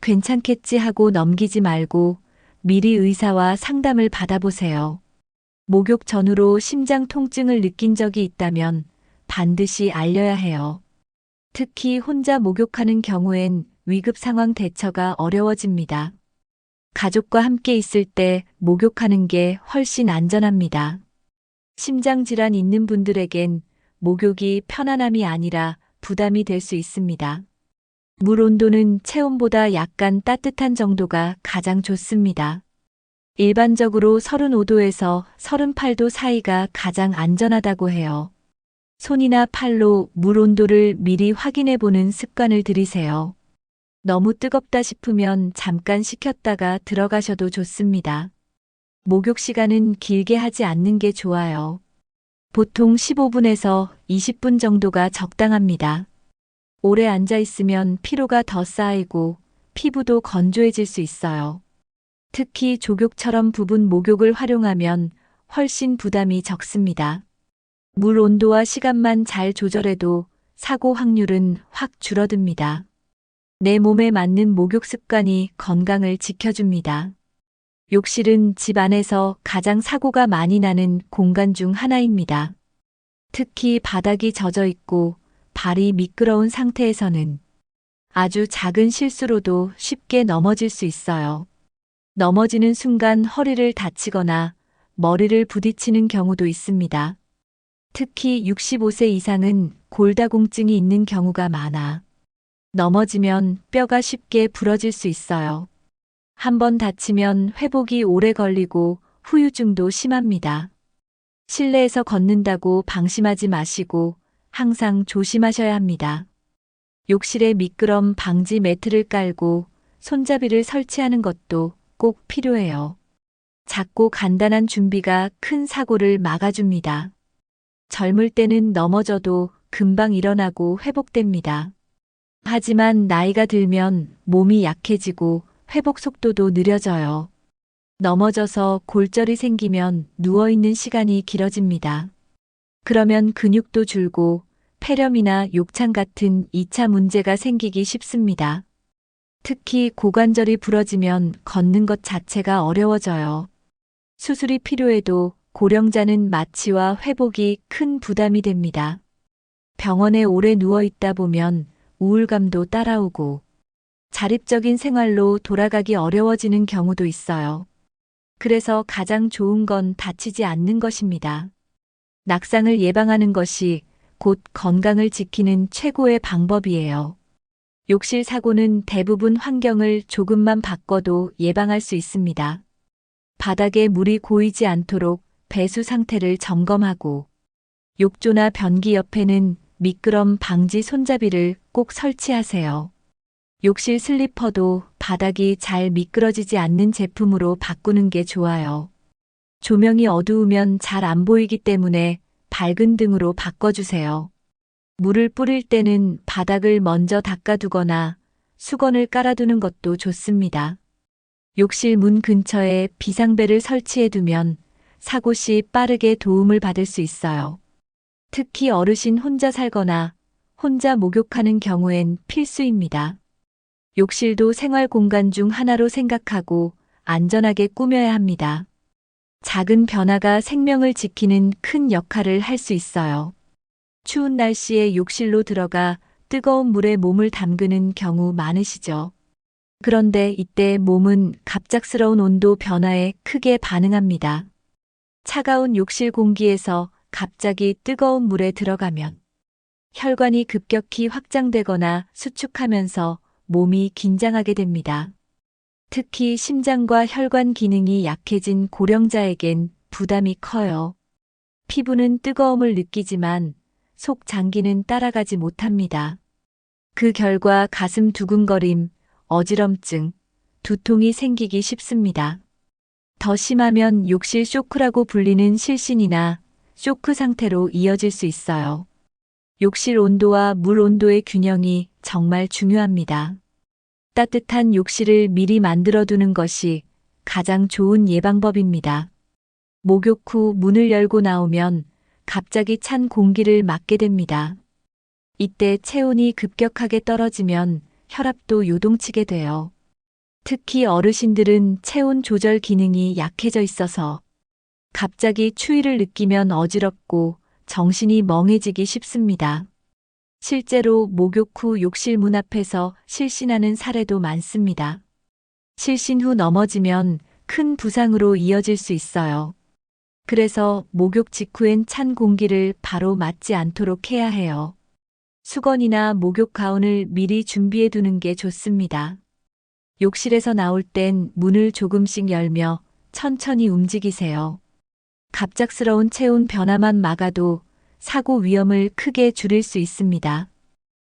괜찮겠지 하고 넘기지 말고 미리 의사와 상담을 받아보세요. 목욕 전후로 심장 통증을 느낀 적이 있다면 반드시 알려야 해요. 특히 혼자 목욕하는 경우엔 위급 상황 대처가 어려워집니다. 가족과 함께 있을 때 목욕하는 게 훨씬 안전합니다. 심장질환 있는 분들에겐 목욕이 편안함이 아니라 부담이 될 수 있습니다. 물 온도는 체온보다 약간 따뜻한 정도가 가장 좋습니다. 일반적으로 35도에서 38도 사이가 가장 안전하다고 해요. 손이나 팔로 물 온도를 미리 확인해 보는 습관을 들이세요. 너무 뜨겁다 싶으면 잠깐 식혔다가 들어가셔도 좋습니다. 목욕 시간은 길게 하지 않는 게 좋아요. 보통 15분에서 20분 정도가 적당합니다. 오래 앉아 있으면 피로가 더 쌓이고 피부도 건조해질 수 있어요. 특히 조격처럼 부분 목욕을 활용하면 훨씬 부담이 적습니다. 물 온도와 시간만 잘 조절해도 사고 확률은 확 줄어듭니다. 내 몸에 맞는 목욕 습관이 건강을 지켜줍니다. 욕실은 집 안에서 가장 사고가 많이 나는 공간 중 하나입니다. 특히 바닥이 젖어 있고 발이 미끄러운 상태에서는 아주 작은 실수로도 쉽게 넘어질 수 있어요. 넘어지는 순간 허리를 다치거나 머리를 부딪히는 경우도 있습니다. 특히 65세 이상은 골다공증이 있는 경우가 많아 넘어지면 뼈가 쉽게 부러질 수 있어요. 한번 다치면 회복이 오래 걸리고 후유증도 심합니다. 실내에서 걷는다고 방심하지 마시고 항상 조심하셔야 합니다. 욕실에 미끄럼 방지 매트를 깔고 손잡이를 설치하는 것도 꼭 필요해요. 작고 간단한 준비가 큰 사고를 막아줍니다. 젊을 때는 넘어져도 금방 일어나고 회복됩니다. 하지만 나이가 들면 몸이 약해지고 회복 속도도 느려져요. 넘어져서 골절이 생기면 누워있는 시간이 길어집니다. 그러면 근육도 줄고 폐렴이나 욕창 같은 2차 문제가 생기기 쉽습니다. 특히 고관절이 부러지면 걷는 것 자체가 어려워져요. 수술이 필요해도 고령자는 마취와 회복이 큰 부담이 됩니다. 병원에 오래 누워 있다 보면 우울감도 따라오고 자립적인 생활로 돌아가기 어려워지는 경우도 있어요. 그래서 가장 좋은 건 다치지 않는 것입니다. 낙상을 예방하는 것이 곧 건강을 지키는 최고의 방법이에요. 욕실 사고는 대부분 환경을 조금만 바꿔도 예방할 수 있습니다. 바닥에 물이 고이지 않도록 배수 상태를 점검하고 욕조나 변기 옆에는 미끄럼 방지 손잡이를 꼭 설치하세요. 욕실 슬리퍼도 바닥이 잘 미끄러지지 않는 제품으로 바꾸는 게 좋아요. 조명이 어두우면 잘 안 보이기 때문에 밝은 등으로 바꿔주세요. 물을 뿌릴 때는 바닥을 먼저 닦아두거나 수건을 깔아두는 것도 좋습니다. 욕실 문 근처에 비상벨을 설치해두면 사고 시 빠르게 도움을 받을 수 있어요. 특히 어르신 혼자 살거나 혼자 목욕하는 경우엔 필수입니다. 욕실도 생활 공간 중 하나로 생각하고 안전하게 꾸며야 합니다. 작은 변화가 생명을 지키는 큰 역할을 할 수 있어요. 추운 날씨에 욕실로 들어가 뜨거운 물에 몸을 담그는 경우 많으시죠? 그런데 이때 몸은 갑작스러운 온도 변화에 크게 반응합니다. 차가운 욕실 공기에서 갑자기 뜨거운 물에 들어가면 혈관이 급격히 확장되거나 수축하면서 몸이 긴장하게 됩니다. 특히 심장과 혈관 기능이 약해진 고령자에겐 부담이 커요. 피부는 뜨거움을 느끼지만 속 장기는 따라가지 못합니다. 그 결과 가슴 두근거림, 어지럼증, 두통이 생기기 쉽습니다. 더 심하면 욕실 쇼크라고 불리는 실신이나 쇼크 상태로 이어질 수 있어요. 욕실 온도와 물 온도의 균형이 정말 중요합니다. 따뜻한 욕실을 미리 만들어 두는 것이 가장 좋은 예방법입니다. 목욕 후 문을 열고 나오면 갑자기 찬 공기를 맞게 됩니다. 이때 체온이 급격하게 떨어지면 혈압도 요동치게 돼요. 특히 어르신들은 체온 조절 기능이 약해져 있어서 갑자기 추위를 느끼면 어지럽고 정신이 멍해지기 쉽습니다. 실제로 목욕 후 욕실 문 앞에서 실신하는 사례도 많습니다. 실신 후 넘어지면 큰 부상으로 이어질 수 있어요. 그래서 목욕 직후엔 찬 공기를 바로 맞지 않도록 해야 해요. 수건이나 목욕 가운을 미리 준비해 두는 게 좋습니다. 욕실에서 나올 땐 문을 조금씩 열며 천천히 움직이세요. 갑작스러운 체온 변화만 막아도 사고 위험을 크게 줄일 수 있습니다.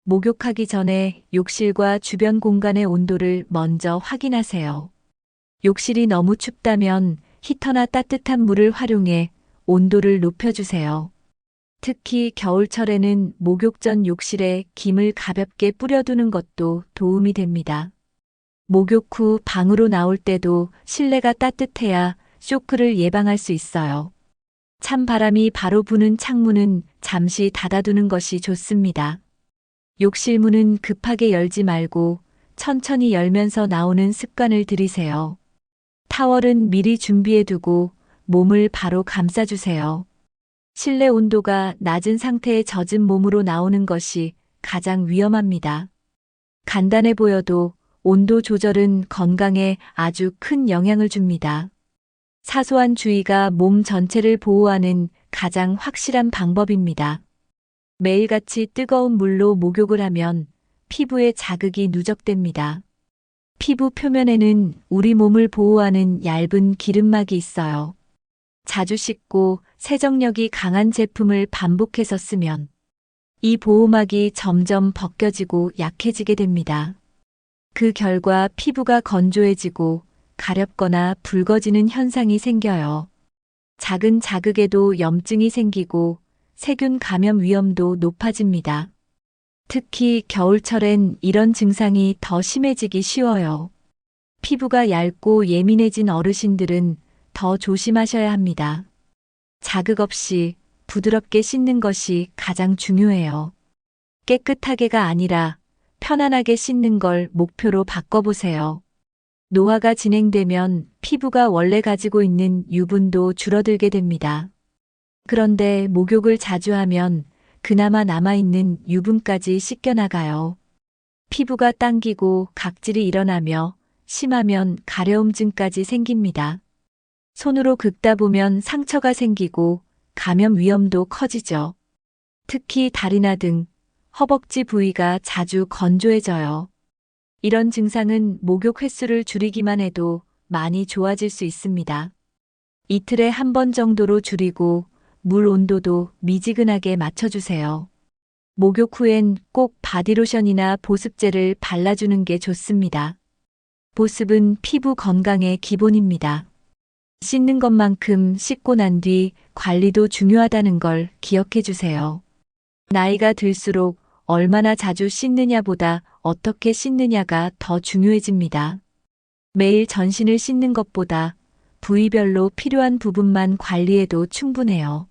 목욕하기 전에 욕실과 주변 공간의 온도를 먼저 확인하세요. 욕실이 너무 춥다면 히터나 따뜻한 물을 활용해 온도를 높여주세요. 특히 겨울철에는 목욕 전 욕실에 김을 가볍게 뿌려두는 것도 도움이 됩니다. 목욕 후 방으로 나올 때도 실내가 따뜻해야 쇼크를 예방할 수 있어요. 찬 바람이 바로 부는 창문은 잠시 닫아두는 것이 좋습니다. 욕실 문은 급하게 열지 말고 천천히 열면서 나오는 습관을 들이세요. 타월은 미리 준비해두고 몸을 바로 감싸주세요. 실내 온도가 낮은 상태에 젖은 몸으로 나오는 것이 가장 위험합니다. 간단해 보여도 온도 조절은 건강에 아주 큰 영향을 줍니다. 사소한 주의가 몸 전체를 보호하는 가장 확실한 방법입니다. 매일같이 뜨거운 물로 목욕을 하면 피부에 자극이 누적됩니다. 피부 표면에는 우리 몸을 보호하는 얇은 기름막이 있어요. 자주 씻고 세정력이 강한 제품을 반복해서 쓰면 이 보호막이 점점 벗겨지고 약해지게 됩니다. 그 결과 피부가 건조해지고 가렵거나 붉어지는 현상이 생겨요. 작은 자극에도 염증이 생기고 세균 감염 위험도 높아집니다. 특히 겨울철엔 이런 증상이 더 심해지기 쉬워요. 피부가 얇고 예민해진 어르신들은 더 조심하셔야 합니다. 자극 없이 부드럽게 씻는 것이 가장 중요해요. 깨끗하게가 아니라 편안하게 씻는 걸 목표로 바꿔보세요. 노화가 진행되면 피부가 원래 가지고 있는 유분도 줄어들게 됩니다. 그런데 목욕을 자주 하면 그나마 남아있는 유분까지 씻겨나가요. 피부가 당기고 각질이 일어나며 심하면 가려움증까지 생깁니다. 손으로 긁다 보면 상처가 생기고 감염 위험도 커지죠. 특히 다리나 등, 허벅지 부위가 자주 건조해져요. 이런 증상은 목욕 횟수를 줄이기만 해도 많이 좋아질 수 있습니다. 이틀에 한 번 정도로 줄이고 물 온도도 미지근하게 맞춰주세요. 목욕 후엔 꼭 바디로션이나 보습제를 발라주는 게 좋습니다. 보습은 피부 건강의 기본입니다. 씻는 것만큼 씻고 난 뒤 관리도 중요하다는 걸 기억해 주세요. 나이가 들수록 얼마나 자주 씻느냐보다 어떻게 씻느냐가 더 중요해집니다. 매일 전신을 씻는 것보다 부위별로 필요한 부분만 관리해도 충분해요.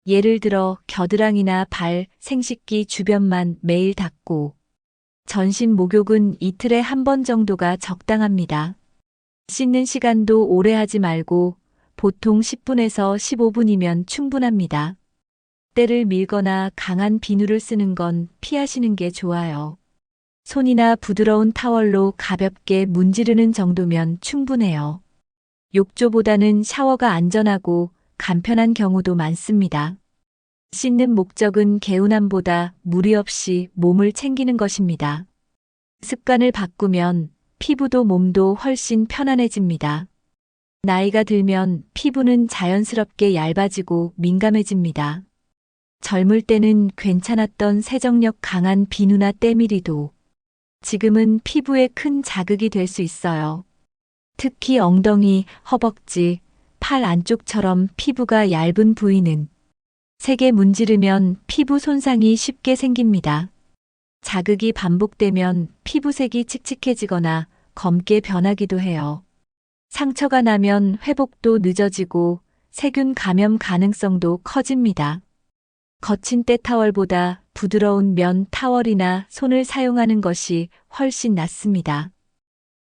예를 들어 겨드랑이나 발, 생식기 주변만 매일 닦고 전신 목욕은 이틀에 한 번 정도가 적당합니다. 씻는 시간도 오래 하지 말고 보통 10분에서 15분이면 충분합니다. 때를 밀거나 강한 비누를 쓰는 건 피하시는 게 좋아요. 손이나 부드러운 타월로 가볍게 문지르는 정도면 충분해요. 욕조보다는 샤워가 안전하고 간편한 경우도 많습니다. 씻는 목적은 개운함보다 무리 없이 몸을 챙기는 것입니다. 습관을 바꾸면 피부도 몸도 훨씬 편안해집니다. 나이가 들면 피부는 자연스럽게 얇아지고 민감해집니다. 젊을 때는 괜찮았던 세정력 강한 비누나 때밀이도 지금은 피부에 큰 자극이 될 수 있어요. 특히 엉덩이, 허벅지, 팔 안쪽처럼 피부가 얇은 부위는 세게 문지르면 피부 손상이 쉽게 생깁니다. 자극이 반복되면 피부색이 칙칙해지거나 검게 변하기도 해요. 상처가 나면 회복도 늦어지고 세균 감염 가능성도 커집니다. 거친 때 타월보다 부드러운 면 타월이나 손을 사용하는 것이 훨씬 낫습니다.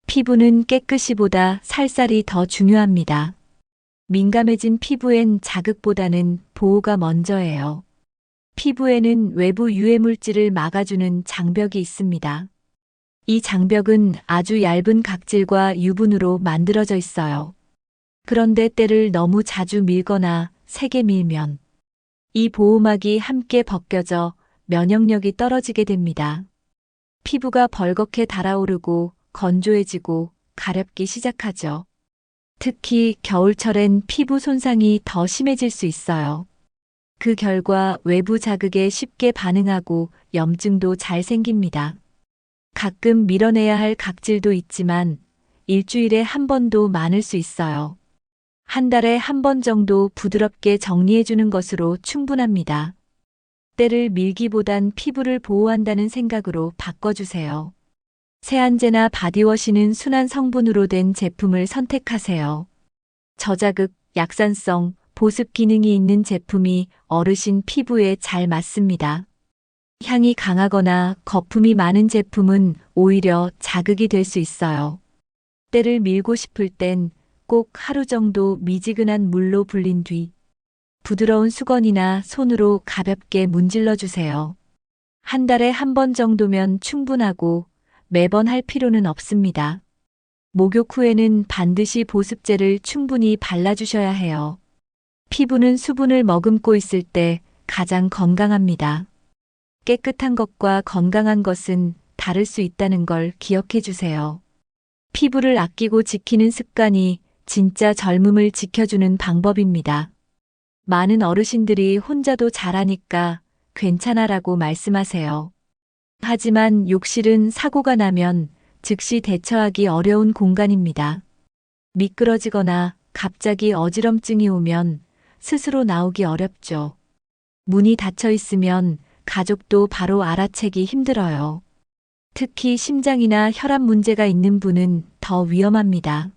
피부는 깨끗이보다 살살이 더 중요합니다. 민감해진 피부엔 자극보다는 보호가 먼저예요. 피부에는 외부 유해물질을 막아주는 장벽이 있습니다. 이 장벽은 아주 얇은 각질과 유분으로 만들어져 있어요. 그런데 때를 너무 자주 밀거나 세게 밀면 이 보호막이 함께 벗겨져 면역력이 떨어지게 됩니다. 피부가 벌겋게 달아오르고 건조해지고 가렵기 시작하죠. 특히 겨울철엔 피부 손상이 더 심해질 수 있어요. 그 결과 외부 자극에 쉽게 반응하고 염증도 잘 생깁니다. 가끔 밀어내야 할 각질도 있지만 일주일에 한 번도 많을 수 있어요. 한 달에 한 번 정도 부드럽게 정리해주는 것으로 충분합니다. 때를 밀기보단 피부를 보호한다는 생각으로 바꿔주세요. 세안제나 바디워시는 순한 성분으로 된 제품을 선택하세요. 저자극, 약산성, 보습 기능이 있는 제품이 어르신 피부에 잘 맞습니다. 향이 강하거나 거품이 많은 제품은 오히려 자극이 될 수 있어요. 때를 밀고 싶을 땐 꼭 하루 정도 미지근한 물로 불린 뒤 부드러운 수건이나 손으로 가볍게 문질러 주세요. 한 달에 한 번 정도면 충분하고 매번 할 필요는 없습니다. 목욕 후에는 반드시 보습제를 충분히 발라주셔야 해요. 피부는 수분을 머금고 있을 때 가장 건강합니다. 깨끗한 것과 건강한 것은 다를 수 있다는 걸 기억해 주세요. 피부를 아끼고 지키는 습관이 진짜 젊음을 지켜주는 방법입니다. 많은 어르신들이 혼자도 잘하니까 괜찮아라고 말씀하세요. 하지만 욕실은 사고가 나면 즉시 대처하기 어려운 공간입니다. 미끄러지거나 갑자기 어지럼증이 오면 스스로 나오기 어렵죠. 문이 닫혀 있으면 가족도 바로 알아채기 힘들어요. 특히 심장이나 혈압 문제가 있는 분은 더 위험합니다.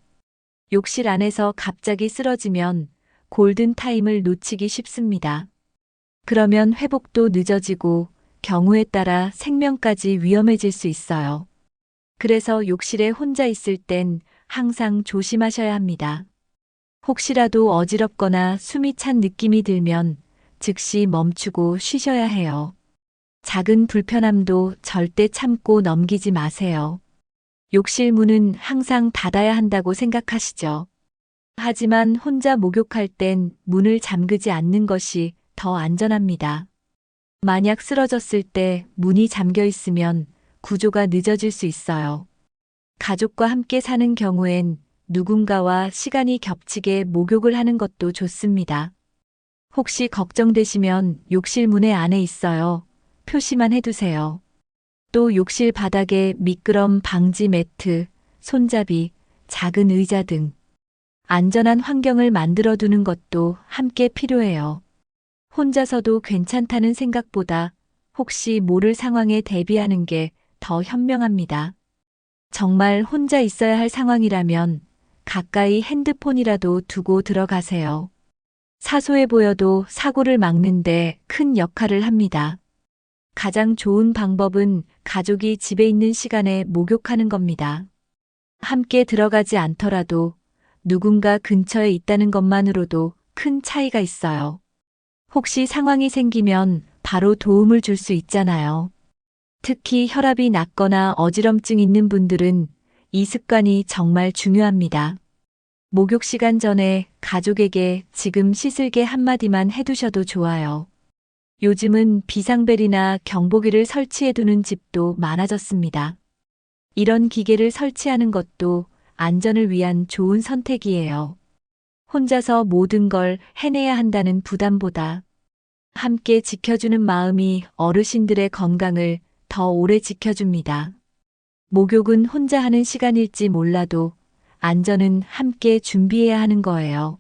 욕실 안에서 갑자기 쓰러지면 골든타임을 놓치기 쉽습니다. 그러면 회복도 늦어지고 경우에 따라 생명까지 위험해질 수 있어요. 그래서 욕실에 혼자 있을 땐 항상 조심하셔야 합니다. 혹시라도 어지럽거나 숨이 찬 느낌이 들면 즉시 멈추고 쉬셔야 해요. 작은 불편함도 절대 참고 넘기지 마세요. 욕실 문은 항상 닫아야 한다고 생각하시죠. 하지만 혼자 목욕할 땐 문을 잠그지 않는 것이 더 안전합니다. 만약 쓰러졌을 때 문이 잠겨 있으면 구조가 늦어질 수 있어요. 가족과 함께 사는 경우엔 누군가와 시간이 겹치게 목욕을 하는 것도 좋습니다. 혹시 걱정되시면 욕실 문에 안에 있어요. 표시만 해두세요. 또 욕실 바닥에 미끄럼 방지 매트, 손잡이, 작은 의자 등 안전한 환경을 만들어 두는 것도 함께 필요해요. 혼자서도 괜찮다는 생각보다 혹시 모를 상황에 대비하는 게 더 현명합니다. 정말 혼자 있어야 할 상황이라면 가까이 핸드폰이라도 두고 들어가세요. 사소해 보여도 사고를 막는데 큰 역할을 합니다. 가장 좋은 방법은 가족이 집에 있는 시간에 목욕하는 겁니다. 함께 들어가지 않더라도 누군가 근처에 있다는 것만으로도 큰 차이가 있어요. 혹시 상황이 생기면 바로 도움을 줄 수 있잖아요. 특히 혈압이 낮거나 어지럼증 있는 분들은 이 습관이 정말 중요합니다. 목욕 시간 전에 가족에게 지금 씻을게 한마디만 해두셔도 좋아요. 요즘은 비상벨이나 경보기를 설치해두는 집도 많아졌습니다. 이런 기계를 설치하는 것도 안전을 위한 좋은 선택이에요. 혼자서 모든 걸 해내야 한다는 부담보다 함께 지켜주는 마음이 어르신들의 건강을 더 오래 지켜줍니다. 목욕은 혼자 하는 시간일지 몰라도 안전은 함께 준비해야 하는 거예요.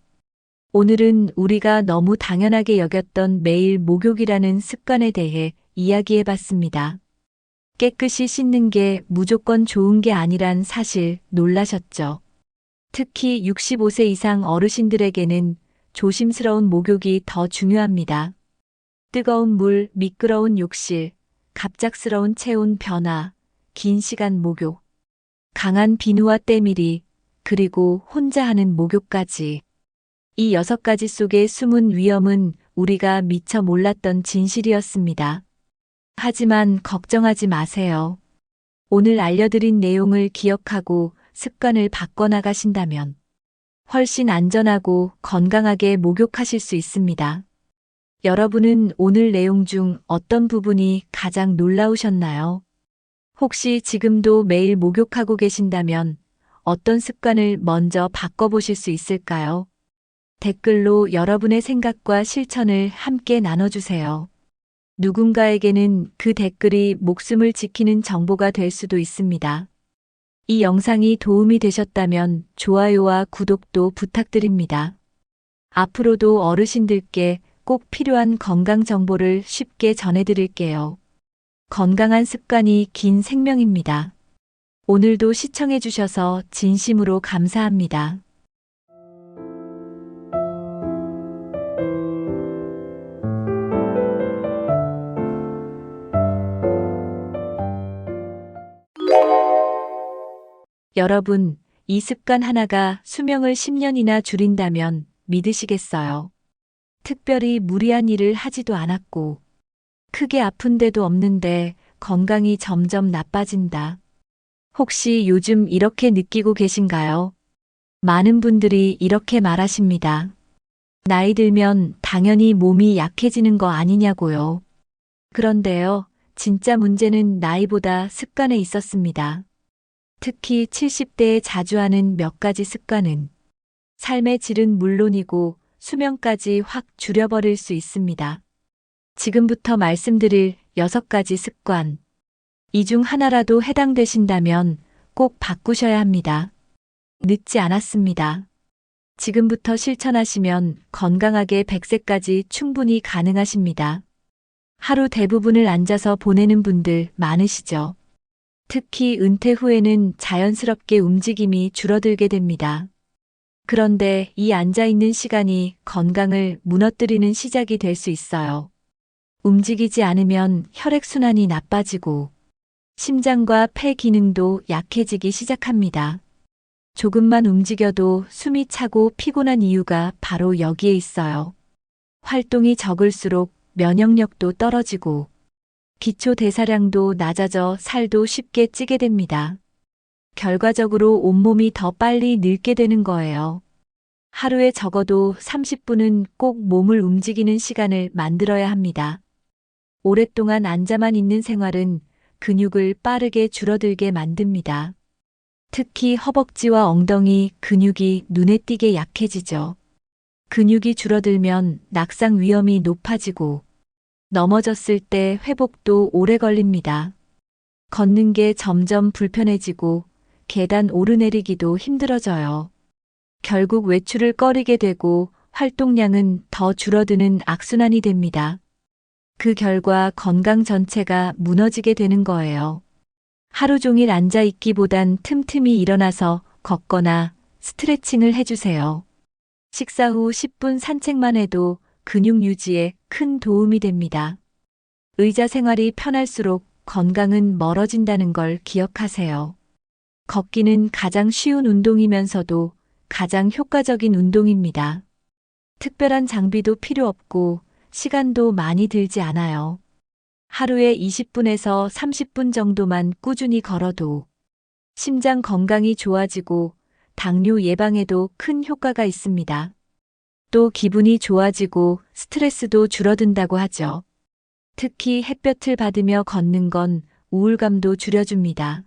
오늘은 우리가 너무 당연하게 여겼던 매일 목욕이라는 습관에 대해 이야기해 봤습니다. 깨끗이 씻는 게 무조건 좋은 게 아니란 사실 놀라셨죠? 특히 65세 이상 어르신들에게는 조심스러운 목욕이 더 중요합니다. 뜨거운 물, 미끄러운 욕실, 갑작스러운 체온 변화, 긴 시간 목욕, 강한 비누와 때밀이, 그리고 혼자 하는 목욕까지. 이 6가지 속에 숨은 위험은 우리가 미처 몰랐던 진실이었습니다. 하지만 걱정하지 마세요. 오늘 알려드린 내용을 기억하고 습관을 바꿔나가신다면 훨씬 안전하고 건강하게 목욕하실 수 있습니다. 여러분은 오늘 내용 중 어떤 부분이 가장 놀라우셨나요? 혹시 지금도 매일 목욕하고 계신다면 어떤 습관을 먼저 바꿔보실 수 있을까요? 댓글로 여러분의 생각과 실천을 함께 나눠주세요. 누군가에게는 그 댓글이 목숨을 지키는 정보가 될 수도 있습니다. 이 영상이 도움이 되셨다면 좋아요와 구독도 부탁드립니다. 앞으로도 어르신들께 꼭 필요한 건강 정보를 쉽게 전해드릴게요. 건강한 습관이 긴 생명입니다. 오늘도 시청해주셔서 진심으로 감사합니다. 여러분, 이 습관 하나가 수명을 10년이나 줄인다면 믿으시겠어요? 특별히 무리한 일을 하지도 않았고, 크게 아픈 데도 없는데 건강이 점점 나빠진다. 혹시 요즘 이렇게 느끼고 계신가요? 많은 분들이 이렇게 말하십니다. 나이 들면 당연히 몸이 약해지는 거 아니냐고요. 그런데요, 진짜 문제는 나이보다 습관에 있었습니다. 특히 70대에 자주 하는 몇 가지 습관은 삶의 질은 물론이고 수명까지 확 줄여버릴 수 있습니다. 지금부터 말씀드릴 6가지 습관. 이 중 하나라도 해당되신다면 꼭 바꾸셔야 합니다. 늦지 않았습니다. 지금부터 실천하시면 건강하게 100세까지 충분히 가능하십니다. 하루 대부분을 앉아서 보내는 분들 많으시죠? 특히 은퇴 후에는 자연스럽게 움직임이 줄어들게 됩니다. 그런데 이 앉아있는 시간이 건강을 무너뜨리는 시작이 될 수 있어요. 움직이지 않으면 혈액순환이 나빠지고 심장과 폐 기능도 약해지기 시작합니다. 조금만 움직여도 숨이 차고 피곤한 이유가 바로 여기에 있어요. 활동이 적을수록 면역력도 떨어지고 기초 대사량도 낮아져 살도 쉽게 찌게 됩니다. 결과적으로 온몸이 더 빨리 늙게 되는 거예요. 하루에 적어도 30분은 꼭 몸을 움직이는 시간을 만들어야 합니다. 오랫동안 앉아만 있는 생활은 근육을 빠르게 줄어들게 만듭니다. 특히 허벅지와 엉덩이 근육이 눈에 띄게 약해지죠. 근육이 줄어들면 낙상 위험이 높아지고 넘어졌을 때 회복도 오래 걸립니다. 걷는 게 점점 불편해지고 계단 오르내리기도 힘들어져요. 결국 외출을 꺼리게 되고 활동량은 더 줄어드는 악순환이 됩니다. 그 결과 건강 전체가 무너지게 되는 거예요. 하루 종일 앉아 있기보단 틈틈이 일어나서 걷거나 스트레칭을 해주세요. 식사 후 10분 산책만 해도 근육 유지에 큰 도움이 됩니다. 의자 생활이 편할수록 건강은 멀어진다는 걸 기억하세요. 걷기는 가장 쉬운 운동이면서도 가장 효과적인 운동입니다. 특별한 장비도 필요 없고 시간도 많이 들지 않아요. 하루에 20분에서 30분 정도만 꾸준히 걸어도 심장 건강이 좋아지고 당뇨 예방에도 큰 효과가 있습니다. 또 기분이 좋아지고 스트레스도 줄어든다고 하죠. 특히 햇볕을 받으며 걷는 건 우울감도 줄여줍니다.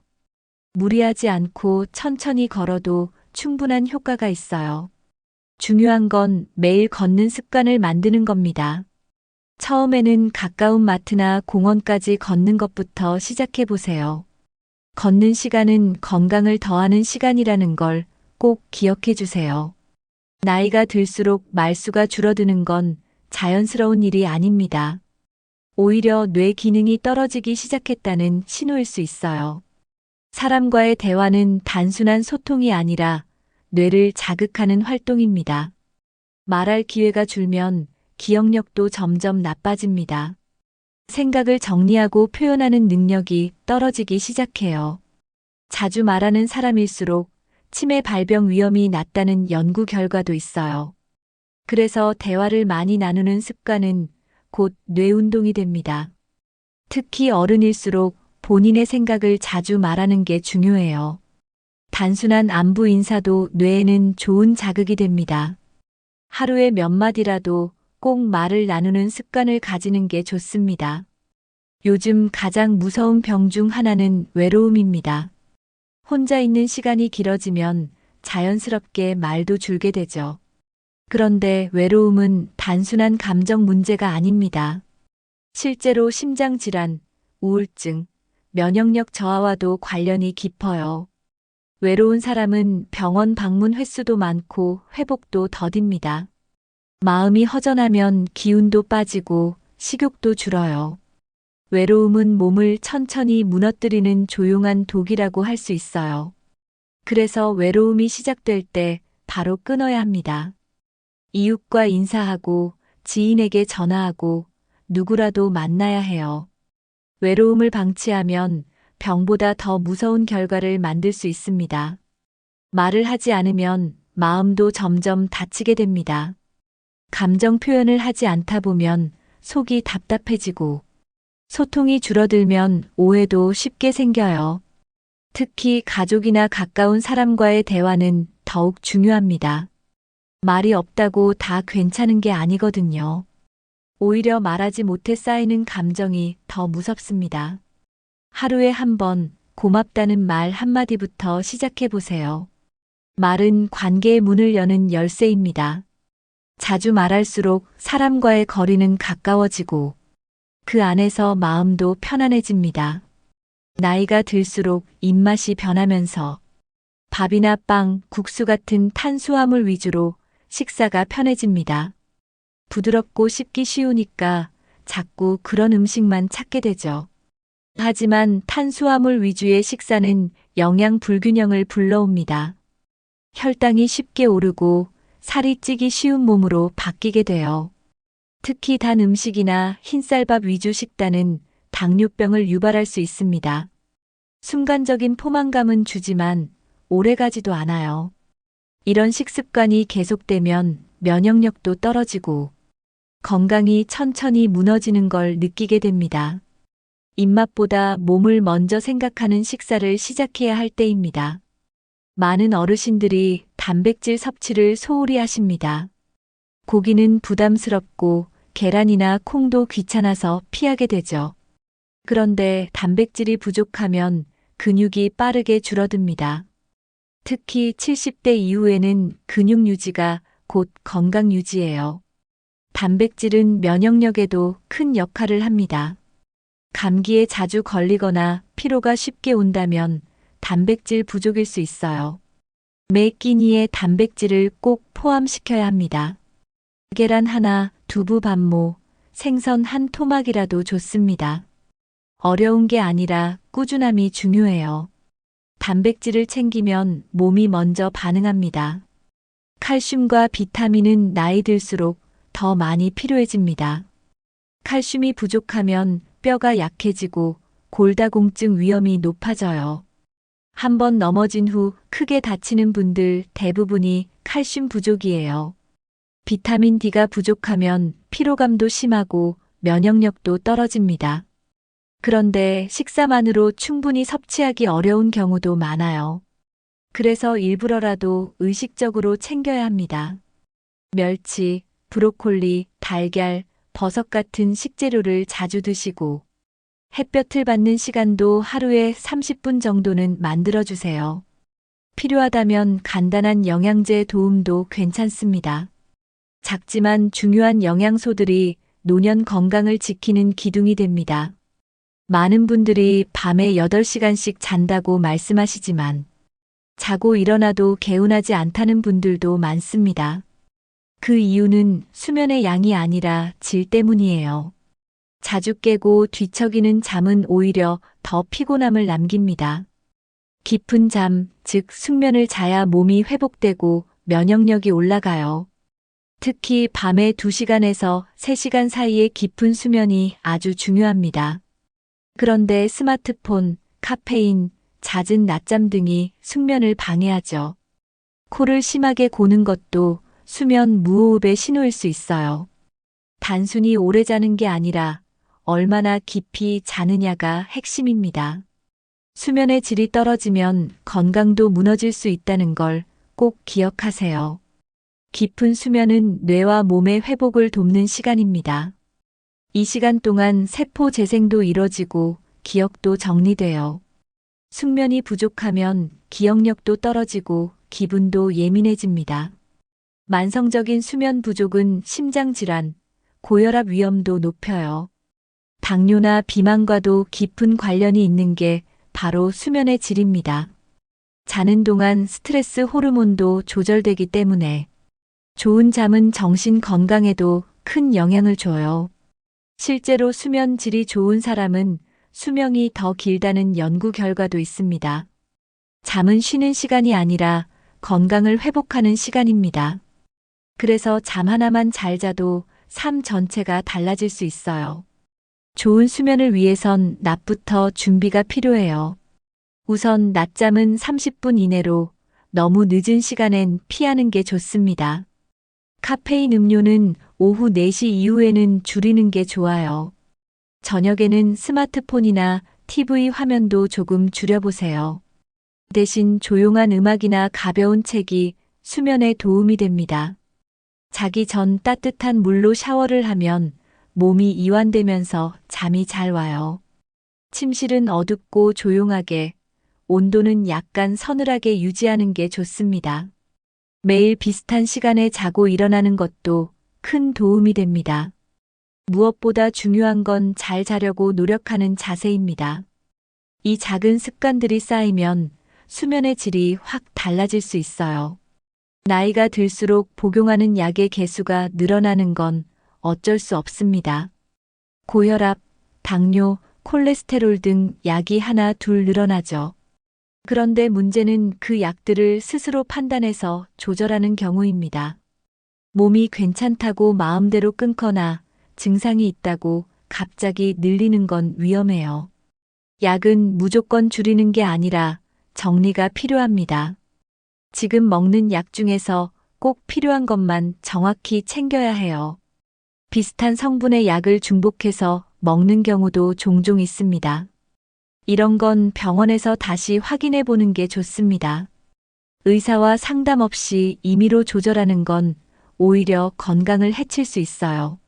무리하지 않고 천천히 걸어도 충분한 효과가 있어요. 중요한 건 매일 걷는 습관을 만드는 겁니다. 처음에는 가까운 마트나 공원까지 걷는 것부터 시작해 보세요. 걷는 시간은 건강을 더하는 시간이라는 걸 꼭 기억해 주세요. 나이가 들수록 말수가 줄어드는 건 자연스러운 일이 아닙니다. 오히려 뇌 기능이 떨어지기 시작했다는 신호일 수 있어요. 사람과의 대화는 단순한 소통이 아니라 뇌를 자극하는 활동입니다. 말할 기회가 줄면 기억력도 점점 나빠집니다. 생각을 정리하고 표현하는 능력이 떨어지기 시작해요. 자주 말하는 사람일수록 치매 발병 위험이 낮다는 연구 결과도 있어요. 그래서 대화를 많이 나누는 습관은 곧 뇌 운동이 됩니다. 특히 어른일수록 본인의 생각을 자주 말하는 게 중요해요. 단순한 안부 인사도 뇌에는 좋은 자극이 됩니다. 하루에 몇 마디라도 꼭 말을 나누는 습관을 가지는 게 좋습니다. 요즘 가장 무서운 병 중 하나는 외로움입니다. 혼자 있는 시간이 길어지면 자연스럽게 말도 줄게 되죠. 그런데 외로움은 단순한 감정 문제가 아닙니다. 실제로 심장질환, 우울증, 면역력 저하와도 관련이 깊어요. 외로운 사람은 병원 방문 횟수도 많고 회복도 더딥니다. 마음이 허전하면 기운도 빠지고 식욕도 줄어요. 외로움은 몸을 천천히 무너뜨리는 조용한 독이라고 할 수 있어요. 그래서 외로움이 시작될 때 바로 끊어야 합니다. 이웃과 인사하고 지인에게 전화하고 누구라도 만나야 해요. 외로움을 방치하면 병보다 더 무서운 결과를 만들 수 있습니다. 말을 하지 않으면 마음도 점점 다치게 됩니다. 감정 표현을 하지 않다 보면 속이 답답해지고 소통이 줄어들면 오해도 쉽게 생겨요. 특히 가족이나 가까운 사람과의 대화는 더욱 중요합니다. 말이 없다고 다 괜찮은 게 아니거든요. 오히려 말하지 못해 쌓이는 감정이 더 무섭습니다. 하루에 한 번 고맙다는 말 한마디부터 시작해 보세요. 말은 관계의 문을 여는 열쇠입니다. 자주 말할수록 사람과의 거리는 가까워지고 그 안에서 마음도 편안해집니다. 나이가 들수록 입맛이 변하면서 밥이나 빵, 국수 같은 탄수화물 위주로 식사가 편해집니다. 부드럽고 씹기 쉬우니까 자꾸 그런 음식만 찾게 되죠. 하지만 탄수화물 위주의 식사는 영양 불균형을 불러옵니다. 혈당이 쉽게 오르고 살이 찌기 쉬운 몸으로 바뀌게 돼요. 특히 단 음식이나 흰쌀밥 위주 식단은 당뇨병을 유발할 수 있습니다. 순간적인 포만감은 주지만 오래가지도 않아요. 이런 식습관이 계속되면 면역력도 떨어지고 건강이 천천히 무너지는 걸 느끼게 됩니다. 입맛보다 몸을 먼저 생각하는 식사를 시작해야 할 때입니다. 많은 어르신들이 단백질 섭취를 소홀히 하십니다. 고기는 부담스럽고 계란이나 콩도 귀찮아서 피하게 되죠. 그런데 단백질이 부족하면 근육이 빠르게 줄어듭니다. 특히 70대 이후에는 근육 유지가 곧 건강 유지예요. 단백질은 면역력에도 큰 역할을 합니다. 감기에 자주 걸리거나 피로가 쉽게 온다면 단백질 부족일 수 있어요. 매 끼니에 단백질을 꼭 포함시켜야 합니다. 계란 하나, 두부 반모, 생선 한 토막이라도 좋습니다. 어려운 게 아니라 꾸준함이 중요해요. 단백질을 챙기면 몸이 먼저 반응합니다. 칼슘과 비타민은 나이 들수록 더 많이 필요해집니다. 칼슘이 부족하면 뼈가 약해지고 골다공증 위험이 높아져요. 한번 넘어진 후 크게 다치는 분들 대부분이 칼슘 부족이에요. 비타민 D가 부족하면 피로감도 심하고 면역력도 떨어집니다. 그런데 식사만으로 충분히 섭취하기 어려운 경우도 많아요. 그래서 일부러라도 의식적으로 챙겨야 합니다. 멸치, 브로콜리, 달걀, 버섯 같은 식재료를 자주 드시고 햇볕을 받는 시간도 하루에 30분 정도는 만들어주세요. 필요하다면 간단한 영양제 도움도 괜찮습니다. 작지만 중요한 영양소들이 노년 건강을 지키는 기둥이 됩니다. 많은 분들이 밤에 8시간씩 잔다고 말씀하시지만 자고 일어나도 개운하지 않다는 분들도 많습니다. 그 이유는 수면의 양이 아니라 질 때문이에요. 자주 깨고 뒤척이는 잠은 오히려 더 피곤함을 남깁니다. 깊은 잠, 즉 숙면을 자야 몸이 회복되고 면역력이 올라가요. 특히 밤에 2시간에서 3시간 사이의 깊은 수면이 아주 중요합니다. 그런데 스마트폰, 카페인, 잦은 낮잠 등이 숙면을 방해하죠. 코를 심하게 고는 것도 수면 무호흡의 신호일 수 있어요. 단순히 오래 자는 게 아니라 얼마나 깊이 자느냐가 핵심입니다. 수면의 질이 떨어지면 건강도 무너질 수 있다는 걸 꼭 기억하세요. 깊은 수면은 뇌와 몸의 회복을 돕는 시간입니다. 이 시간 동안 세포 재생도 이뤄지고 기억도 정리돼요. 숙면이 부족하면 기억력도 떨어지고 기분도 예민해집니다. 만성적인 수면 부족은 심장질환, 고혈압 위험도 높여요. 당뇨나 비만과도 깊은 관련이 있는 게 바로 수면의 질입니다. 자는 동안 스트레스 호르몬도 조절되기 때문에 좋은 잠은 정신 건강에도 큰 영향을 줘요. 실제로 수면 질이 좋은 사람은 수명이 더 길다는 연구 결과도 있습니다. 잠은 쉬는 시간이 아니라 건강을 회복하는 시간입니다. 그래서 잠 하나만 잘 자도 삶 전체가 달라질 수 있어요. 좋은 수면을 위해선 낮부터 준비가 필요해요. 우선 낮잠은 30분 이내로 너무 늦은 시간엔 피하는 게 좋습니다. 카페인 음료는 오후 4시 이후에는 줄이는 게 좋아요. 저녁에는 스마트폰이나 TV 화면도 조금 줄여보세요. 대신 조용한 음악이나 가벼운 책이 수면에 도움이 됩니다. 자기 전 따뜻한 물로 샤워를 하면 몸이 이완되면서 잠이 잘 와요. 침실은 어둡고 조용하게, 온도는 약간 서늘하게 유지하는 게 좋습니다. 매일 비슷한 시간에 자고 일어나는 것도 큰 도움이 됩니다. 무엇보다 중요한 건 잘 자려고 노력하는 자세입니다. 이 작은 습관들이 쌓이면 수면의 질이 확 달라질 수 있어요. 나이가 들수록 복용하는 약의 개수가 늘어나는 건 어쩔 수 없습니다. 고혈압, 당뇨, 콜레스테롤 등 약이 하나 둘 늘어나죠. 그런데 문제는 그 약들을 스스로 판단해서 조절하는 경우입니다. 몸이 괜찮다고 마음대로 끊거나 증상이 있다고 갑자기 늘리는 건 위험해요. 약은 무조건 줄이는 게 아니라 정리가 필요합니다. 지금 먹는 약 중에서 꼭 필요한 것만 정확히 챙겨야 해요. 비슷한 성분의 약을 중복해서 먹는 경우도 종종 있습니다. 이런 건 병원에서 다시 확인해 보는 게 좋습니다. 의사와 상담 없이 임의로 조절하는 건 오히려 건강을 해칠 수 있어요.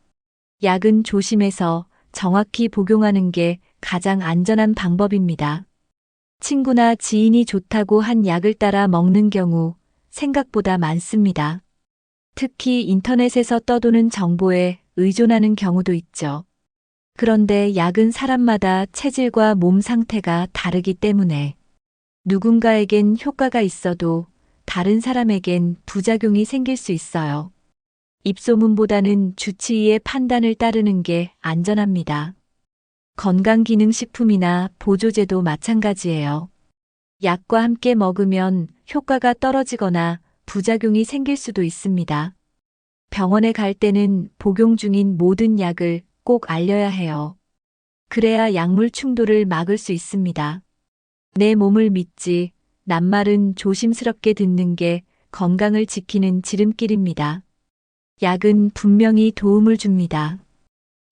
약은 조심해서 정확히 복용하는 게 가장 안전한 방법입니다. 친구나 지인이 좋다고 한 약을 따라 먹는 경우 생각보다 많습니다. 특히 인터넷에서 떠도는 정보에 의존하는 경우도 있죠. 그런데 약은 사람마다 체질과 몸 상태가 다르기 때문에 누군가에겐 효과가 있어도 다른 사람에겐 부작용이 생길 수 있어요. 입소문보다는 주치의의 판단을 따르는 게 안전합니다. 건강기능식품이나 보조제도 마찬가지예요. 약과 함께 먹으면 효과가 떨어지거나 부작용이 생길 수도 있습니다. 병원에 갈 때는 복용 중인 모든 약을 꼭 알려야 해요. 그래야 약물 충돌을 막을 수 있습니다. 내 몸을 믿지, 낱말은 조심스럽게 듣는 게 건강을 지키는 지름길입니다. 약은 분명히 도움을 줍니다.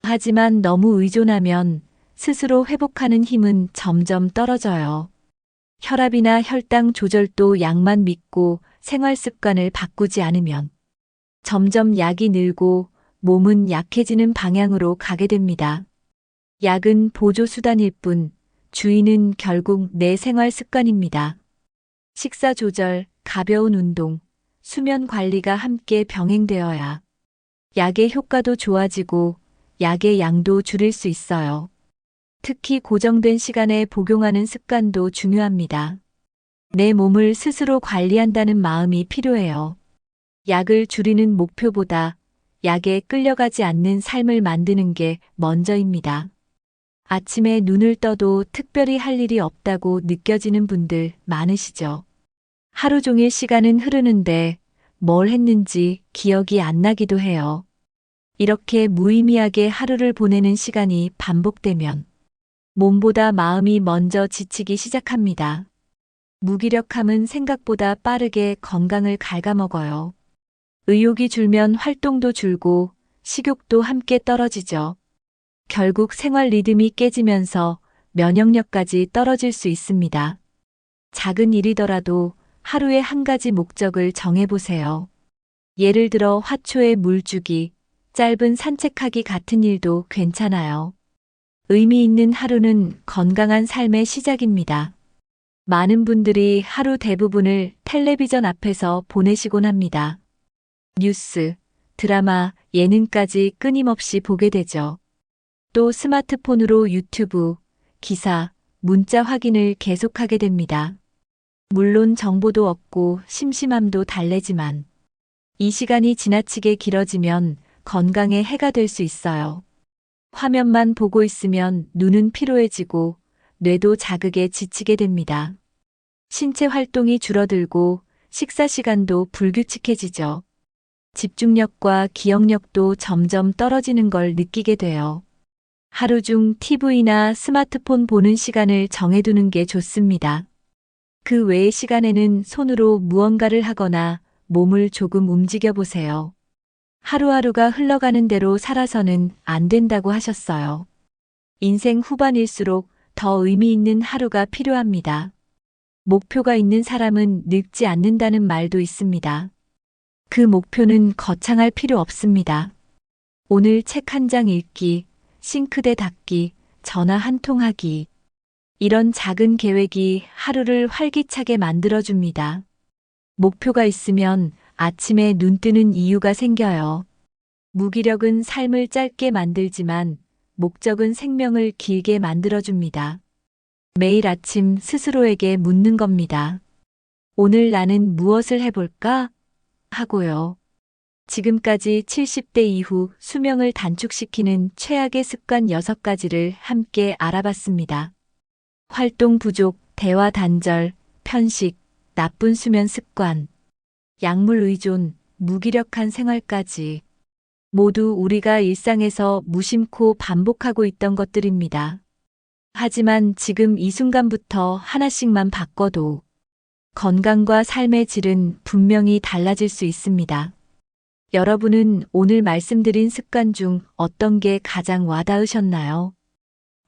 하지만 너무 의존하면 스스로 회복하는 힘은 점점 떨어져요. 혈압이나 혈당 조절도 약만 믿고 생활 습관을 바꾸지 않으면 점점 약이 늘고 몸은 약해지는 방향으로 가게 됩니다. 약은 보조 수단일 뿐 주인은 결국 내 생활 습관입니다. 식사 조절, 가벼운 운동, 수면 관리가 함께 병행되어야 약의 효과도 좋아지고 약의 양도 줄일 수 있어요. 특히 고정된 시간에 복용하는 습관도 중요합니다. 내 몸을 스스로 관리한다는 마음이 필요해요. 약을 줄이는 목표보다 약에 끌려가지 않는 삶을 만드는 게 먼저입니다. 아침에 눈을 떠도 특별히 할 일이 없다고 느껴지는 분들 많으시죠? 하루 종일 시간은 흐르는데 뭘 했는지 기억이 안 나기도 해요. 이렇게 무의미하게 하루를 보내는 시간이 반복되면 몸보다 마음이 먼저 지치기 시작합니다. 무기력함은 생각보다 빠르게 건강을 갉아먹어요. 의욕이 줄면 활동도 줄고 식욕도 함께 떨어지죠. 결국 생활 리듬이 깨지면서 면역력까지 떨어질 수 있습니다. 작은 일이더라도 하루에 한 가지 목적을 정해보세요. 예를 들어 화초에 물 주기, 짧은 산책하기 같은 일도 괜찮아요. 의미 있는 하루는 건강한 삶의 시작입니다. 많은 분들이 하루 대부분을 텔레비전 앞에서 보내시곤 합니다. 뉴스, 드라마, 예능까지 끊임없이 보게 되죠. 또 스마트폰으로 유튜브, 기사, 문자 확인을 계속하게 됩니다. 물론 정보도 없고 심심함도 달래지만 이 시간이 지나치게 길어지면 건강에 해가 될 수 있어요. 화면만 보고 있으면 눈은 피로해지고 뇌도 자극에 지치게 됩니다. 신체 활동이 줄어들고 식사 시간도 불규칙해지죠. 집중력과 기억력도 점점 떨어지는 걸 느끼게 돼요. 하루 중 TV나 스마트폰 보는 시간을 정해두는 게 좋습니다. 그 외의 시간에는 손으로 무언가를 하거나 몸을 조금 움직여 보세요. 하루하루가 흘러가는 대로 살아서는 안 된다고 하셨어요. 인생 후반일수록 더 의미 있는 하루가 필요합니다. 목표가 있는 사람은 늙지 않는다는 말도 있습니다. 그 목표는 거창할 필요 없습니다. 오늘 책 한 장 읽기, 싱크대 닦기, 전화 한 통 하기. 이런 작은 계획이 하루를 활기차게 만들어줍니다. 목표가 있으면 아침에 눈 뜨는 이유가 생겨요. 무기력은 삶을 짧게 만들지만 목적은 생명을 길게 만들어줍니다. 매일 아침 스스로에게 묻는 겁니다. 오늘 나는 무엇을 해볼까? 하고요. 지금까지 70대 이후 수명을 단축시키는 최악의 습관 6가지를 함께 알아봤습니다. 활동 부족, 대화 단절, 편식, 나쁜 수면 습관, 약물 의존, 무기력한 생활까지 모두 우리가 일상에서 무심코 반복하고 있던 것들입니다. 하지만 지금 이 순간부터 하나씩만 바꿔도 건강과 삶의 질은 분명히 달라질 수 있습니다. 여러분은 오늘 말씀드린 습관 중 어떤 게 가장 와닿으셨나요?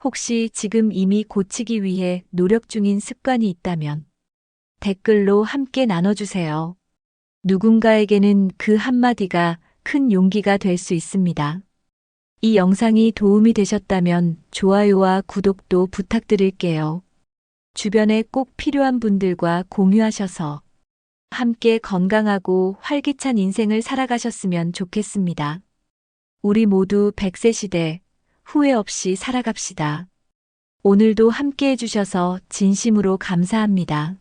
혹시 지금 이미 고치기 위해 노력 중인 습관이 있다면 댓글로 함께 나눠주세요. 누군가에게는 그 한마디가 큰 용기가 될 수 있습니다. 이 영상이 도움이 되셨다면 좋아요와 구독도 부탁드릴게요. 주변에 꼭 필요한 분들과 공유하셔서 함께 건강하고 활기찬 인생을 살아가셨으면 좋겠습니다. 우리 모두 100세 시대 후회 없이 살아갑시다. 오늘도 함께 해주셔서 진심으로 감사합니다.